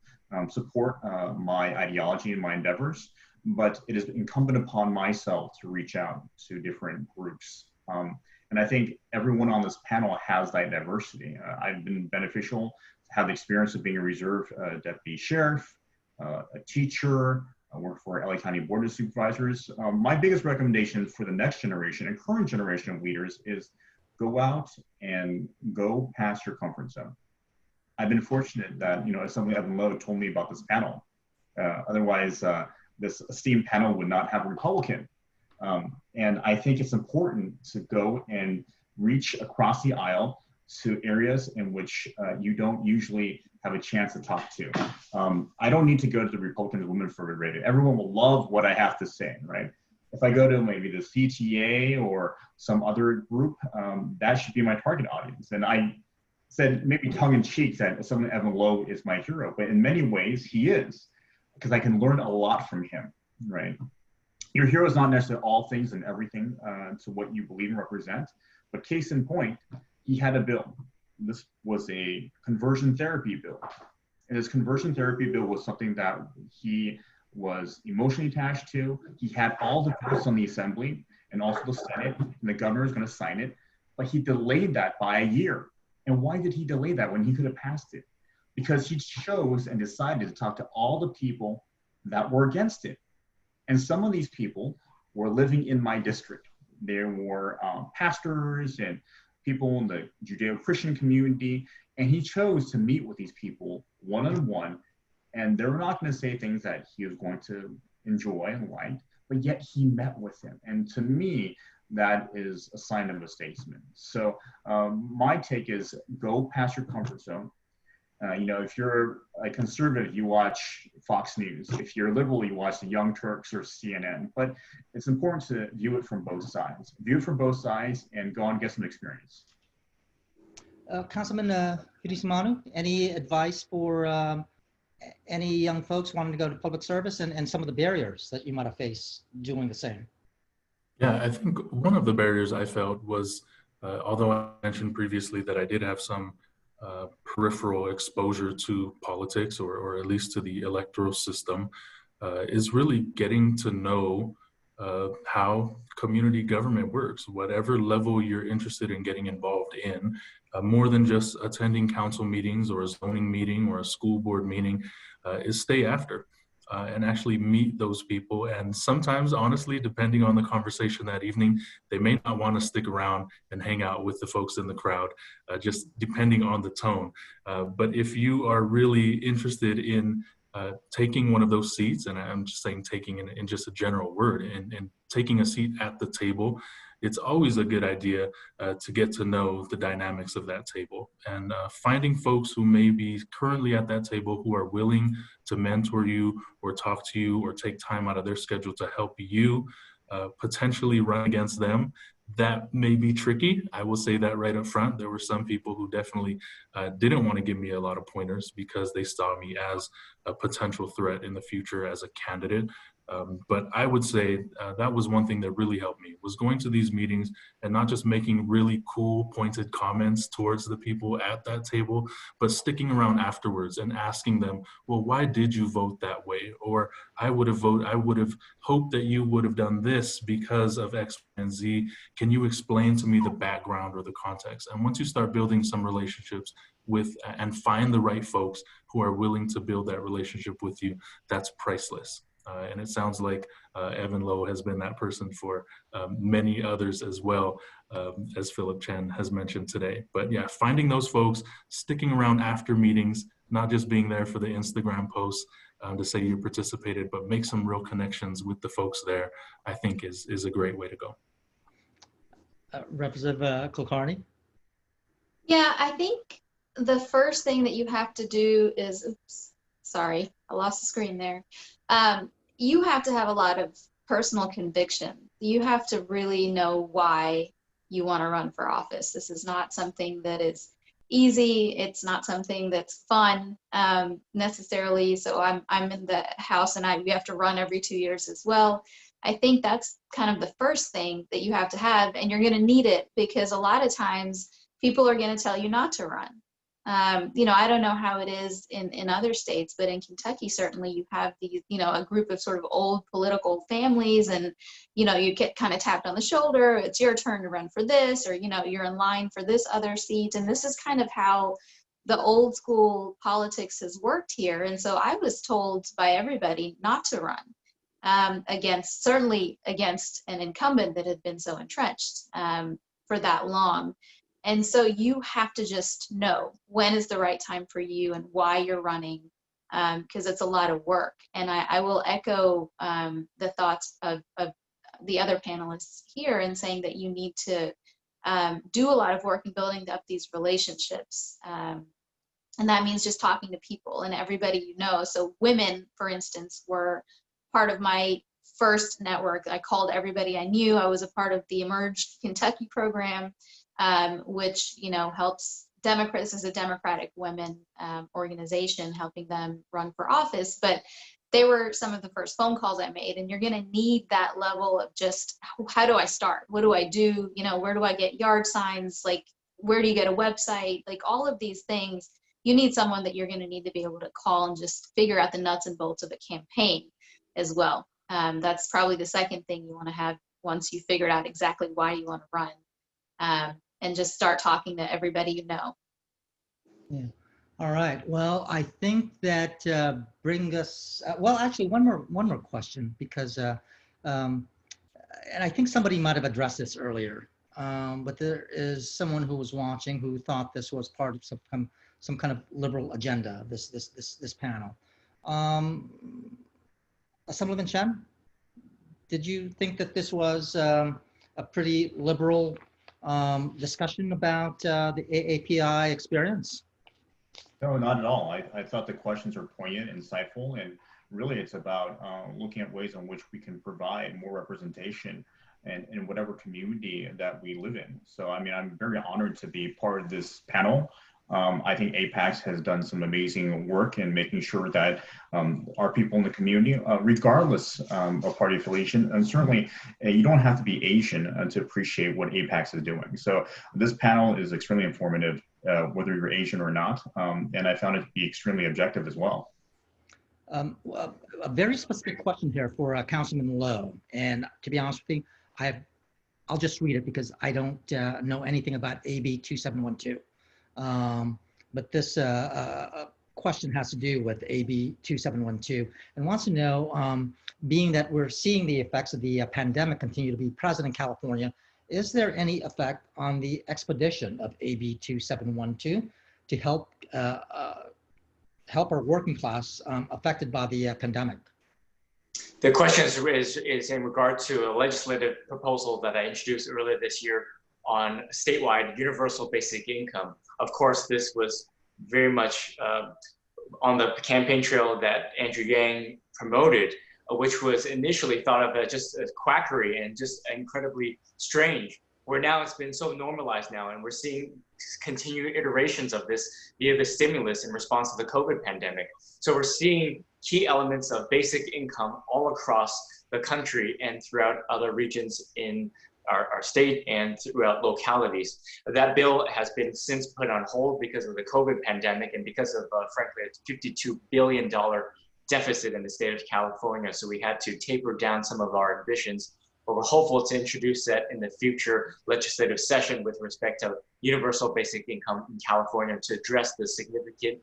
support my ideology and my endeavors. But it is incumbent upon myself to reach out to different groups. And I think everyone on this panel has that diversity. I've been beneficial to have the experience of being a reserve deputy sheriff, a teacher. I work for LA County Board of Supervisors. My biggest recommendation for the next generation and current generation of leaders is go out and go past your comfort zone. I've been fortunate that, Assemblyman Evan Lowe told me about this panel. Otherwise, this esteemed panel would not have a Republican. And I think it's important to go and reach across the aisle to areas in which you don't usually have a chance to talk to. I don't need to go to the Republican Women for Radio. Everyone will love what I have to say, right? If I go to maybe the CTA or some other group, that should be my target audience. And I said maybe tongue in cheek that Assemblyman Evan Lowe is my hero, but in many ways he is, because I can learn a lot from him, right? Your hero is not necessarily all things and everything to what you believe and represent, but case in point, he had a bill. This was a conversion therapy bill. And his conversion therapy bill was something that he was emotionally attached to. He had all the votes on the Assembly and also the Senate, and the governor is going to sign it, but he delayed that by a year. And why did he delay that when he could have passed it? Because he chose and decided to talk to all the people that were against it. And some of these people were living in my district. There were pastors and people in the Judeo-Christian community, and he chose to meet with these people one-on-one, and they were not going to say things that he was going to enjoy and like, but yet he met with him. And to me, that is a sign of a statesman. So my take is go past your comfort zone. If you're a conservative, you watch Fox News. If you're a liberal, you watch the Young Turks or CNN. But it's important to view it from both sides. View it from both sides and go and get some experience. Councilman Fidisimanu, any advice for any young folks wanting to go to public service and some of the barriers that you might have faced doing the same? Yeah, I think one of the barriers I felt was, although I mentioned previously that I did have some peripheral exposure to politics or at least to the electoral system, is really getting to know how community government works, whatever level you're interested in getting involved in, more than just attending council meetings or a zoning meeting or a school board meeting, is stay after. And actually meet those people. And sometimes, honestly, depending on the conversation that evening, they may not want to stick around and hang out with the folks in the crowd, just depending on the tone. But if you are really interested in taking one of those seats, and I'm just saying taking in just a general word, and taking a seat at the table, it's always a good idea to get to know the dynamics of that table, and finding folks who may be currently at that table who are willing to mentor you or talk to you or take time out of their schedule to help you potentially run against them. That may be tricky. I will say that right up front. There were some people who definitely didn't want to give me a lot of pointers because they saw me as a potential threat in the future as a candidate. But I would say that was one thing that really helped me, was going to these meetings and not just making really cool pointed comments towards the people at that table, but sticking around afterwards and asking them, well, why did you vote that way? Or I would have hoped that you would have done this because of X and Z. Can you explain to me the background or the context? And once you start building some relationships with and find the right folks who are willing to build that relationship with you, that's priceless. And it sounds like Evan Lowe has been that person for many others as well, as Phillip Chen has mentioned today. But yeah, finding those folks, sticking around after meetings, not just being there for the Instagram posts to say you participated, but make some real connections with the folks there, I think is a great way to go. Representative Kulkarni? Yeah, I think the first thing that you have to do is, oops, sorry, I lost the screen there. You have to have a lot of personal conviction. You have to really know why you want to run for office. This is not something that is easy. It's not something that's fun necessarily. So I'm in the House and we have to run every 2 years as well. I think that's kind of the first thing that you have to have, and you're going to need it because a lot of times people are going to tell you not to run. I don't know how it is in other states, but in Kentucky, certainly you have these, a group of sort of old political families, and, you get kind of tapped on the shoulder. It's your turn to run for this, or, you're in line for this other seat. And this is kind of how the old school politics has worked here. And so I was told by everybody not to run certainly against an incumbent that had been so entrenched for that long. And so you have to just know when is the right time for you and why you're running, because it's a lot of work. And I will echo the thoughts of the other panelists here in saying that you need to do a lot of work in building up these relationships. And that means just talking to people and everybody you know. So women, for instance, were part of my first network. I called everybody I knew. I was a part of the Emerge Kentucky program, which helps Democrats. This is a Democratic women organization helping them run for office. But they were some of the first phone calls I made, and you're going to need that level of just, how do I start? What do I do? Where do I get yard signs? Like, where do you get a website? Like, all of these things, you need someone that you're going to need to be able to call and just figure out the nuts and bolts of a campaign as well. That's probably the second thing you want to have once you figured out exactly why you want to run. And just start talking to everybody you know. Yeah. All right. Well, I think that brings us. Well, actually, one more question, because, and I think somebody might have addressed this earlier, but there is someone who was watching who thought this was part of some kind of liberal agenda. This panel. Assemblyman Chen. did you think that this was a pretty liberal discussion about the AAPI experience? No, not at all. I thought the questions are poignant, insightful, and really it's about looking at ways in which we can provide more representation in whatever community that we live in. So, I mean, I'm very honored to be part of this panel. I think APACS has done some amazing work in making sure that our people in the community, regardless of party affiliation, and certainly you don't have to be Asian to appreciate what APACS is doing. So this panel is extremely informative, whether you're Asian or not, and I found it to be extremely objective as well. Well, a very specific question here for Councilman Lowe, and to be honest with you, I'll just read it because I don't know anything about AB 2712. But this question has to do with AB 2712 and wants to know, being that we're seeing the effects of the pandemic continue to be present in California, is there any effect on the expedition of AB 2712 to help help our working class affected by the pandemic? The question is in regard to a legislative proposal that I introduced earlier this year on statewide universal basic income. Of course, this was very much on the campaign trail that Andrew Yang promoted, which was initially thought of as just as quackery and just incredibly strange, where now it's been so normalized now, and we're seeing continued iterations of this via the stimulus in response to the COVID pandemic. So we're seeing key elements of basic income all across the country and throughout other regions in our state and throughout localities. That bill has been since put on hold because of the COVID pandemic and because of, frankly, a $52 billion deficit in the state of California. So we had to taper down some of our ambitions, but we're hopeful to introduce that in the future legislative session with respect to universal basic income in California to address the significant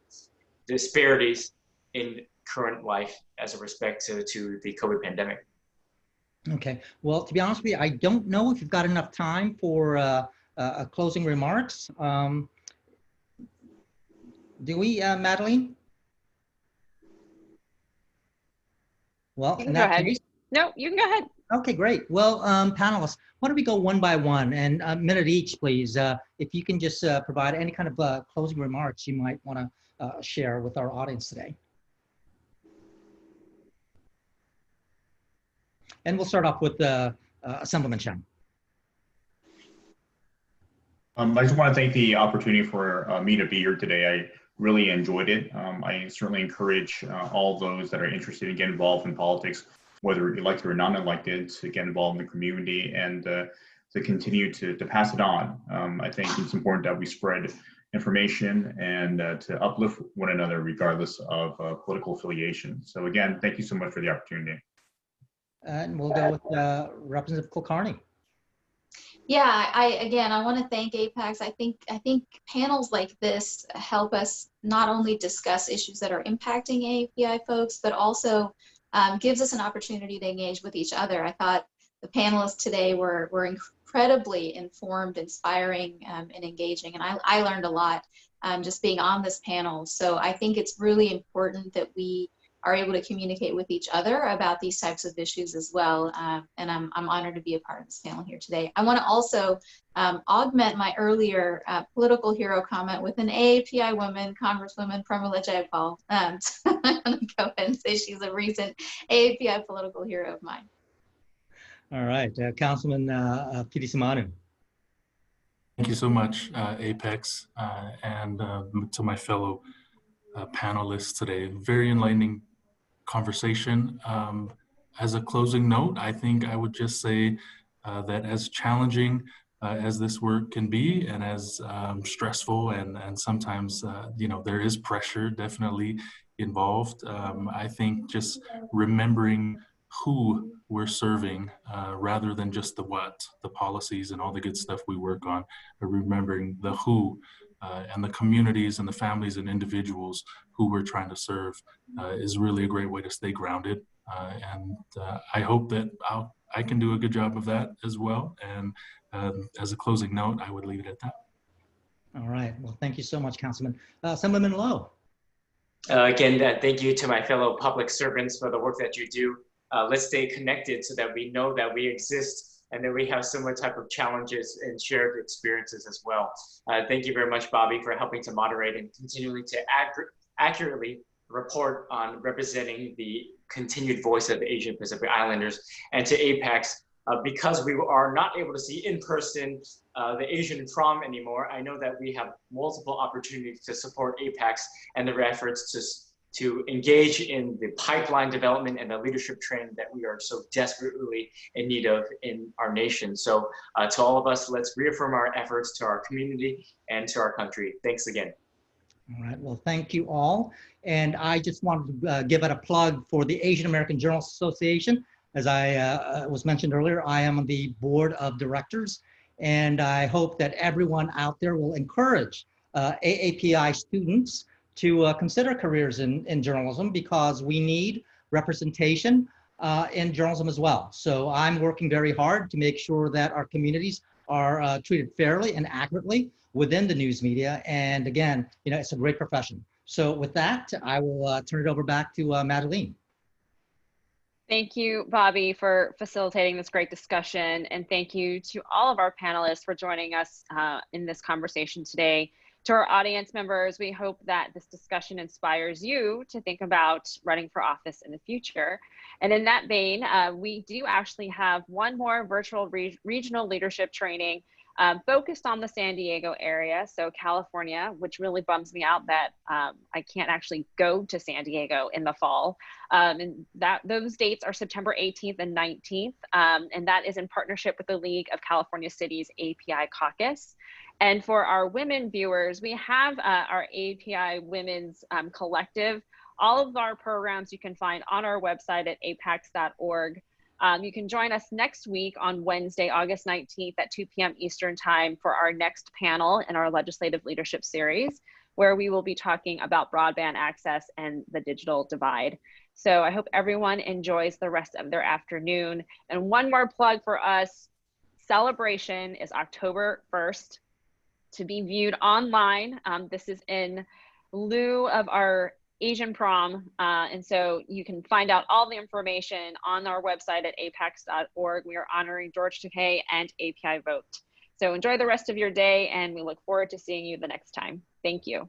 disparities in current life as a respect to the COVID pandemic. Okay, well, to be honest with you, I don't know if you've got enough time for closing remarks. Do we, Madeline? Well, you can go ahead. No, you can go ahead. Okay, great. Well, panelists, why don't we go one by one and a minute each, please. If you can just provide any kind of closing remarks you might want to share with our audience today. And we'll start off with Assemblyman Chen. I just want to thank the opportunity for me to be here today. I really enjoyed it. I certainly encourage all those that are interested in getting involved in politics, whether elected or non-elected, to get involved in the community and to continue to pass it on. I think it's important that we spread information and to uplift one another regardless of political affiliation. So again, thank you so much for the opportunity. And we'll go with Representative Kulkarni. Yeah, I want to thank APACS. I think panels like this help us not only discuss issues that are impacting AAPI folks, but also gives us an opportunity to engage with each other. I thought the panelists today were incredibly informed, inspiring, and engaging, and I learned a lot just being on this panel. So I think it's really important that we are able to communicate with each other about these types of issues as well. And I'm honored to be a part of this panel here today. I want to also augment my earlier political hero comment with an AAPI woman, Congresswoman Pramila Jayapal. I'm going to go ahead and say she's a recent AAPI political hero of mine. All right, Councilman Pidisamanu. Thank you so much, Apex, and to my fellow panelists today. Very enlightening conversation. As a closing note, I think I would just say that as challenging as this work can be, and as stressful and sometimes you know, there is pressure definitely involved. I think just remembering who we're serving rather than just the what, the policies and all the good stuff we work on, but remembering the who and the communities and the families and individuals who we're trying to serve is really a great way to stay grounded. And I hope that I can do a good job of that as well. And as a closing note, I would leave it at that. All right. Well, thank you so much, Councilman. Assemblyman Lowe. Again, thank you to my fellow public servants for the work that you do. let's stay connected so that we know that we exist and that we have similar type of challenges and shared experiences as well. Thank you very much, Bobby, for helping to moderate and continuing to accurately report on representing the continued voice of the Asian Pacific Islanders. And to APEX, because we are not able to see in person the Asian prom anymore, I know that we have multiple opportunities to support APEX and their efforts to engage in the pipeline development and the leadership training that we are so desperately in need of in our nation. So to all of us, let's reaffirm our efforts to our community and to our country. Thanks again. All right, well, thank you all. And I just wanted to give it a plug for the Asian American Journalists Association. As I was mentioned earlier, I am on the board of directors, and I hope that everyone out there will encourage AAPI students to consider careers in journalism, because we need representation in journalism as well. So I'm working very hard to make sure that our communities are treated fairly and accurately within the news media. And again, you know, it's a great profession. So with that, I will turn it over back to Madeline. Thank you, Bobby, for facilitating this great discussion. And thank you to all of our panelists for joining us in this conversation today. To our audience members, we hope that this discussion inspires you to think about running for office in the future. And in that vein, we do actually have one more virtual regional leadership training focused on the San Diego area, so California, which really bums me out that I can't actually go to San Diego in the fall. And those dates are September 18th and 19th, and that is in partnership with the League of California Cities API Caucus. And for our women viewers, we have our API Women's Collective. All of our programs you can find on our website at apax.org. You can join us next week on Wednesday, August 19th at 2 p.m. Eastern Time for our next panel in our Legislative Leadership Series, where we will be talking about broadband access and the digital divide. So I hope everyone enjoys the rest of their afternoon. And one more plug for us, Celebration is October 1st to be viewed online. This is in lieu of our Asian prom. And so you can find out all the information on our website at apax.org. We are honoring George Takei and API Vote. So enjoy the rest of your day, and we look forward to seeing you the next time. Thank you.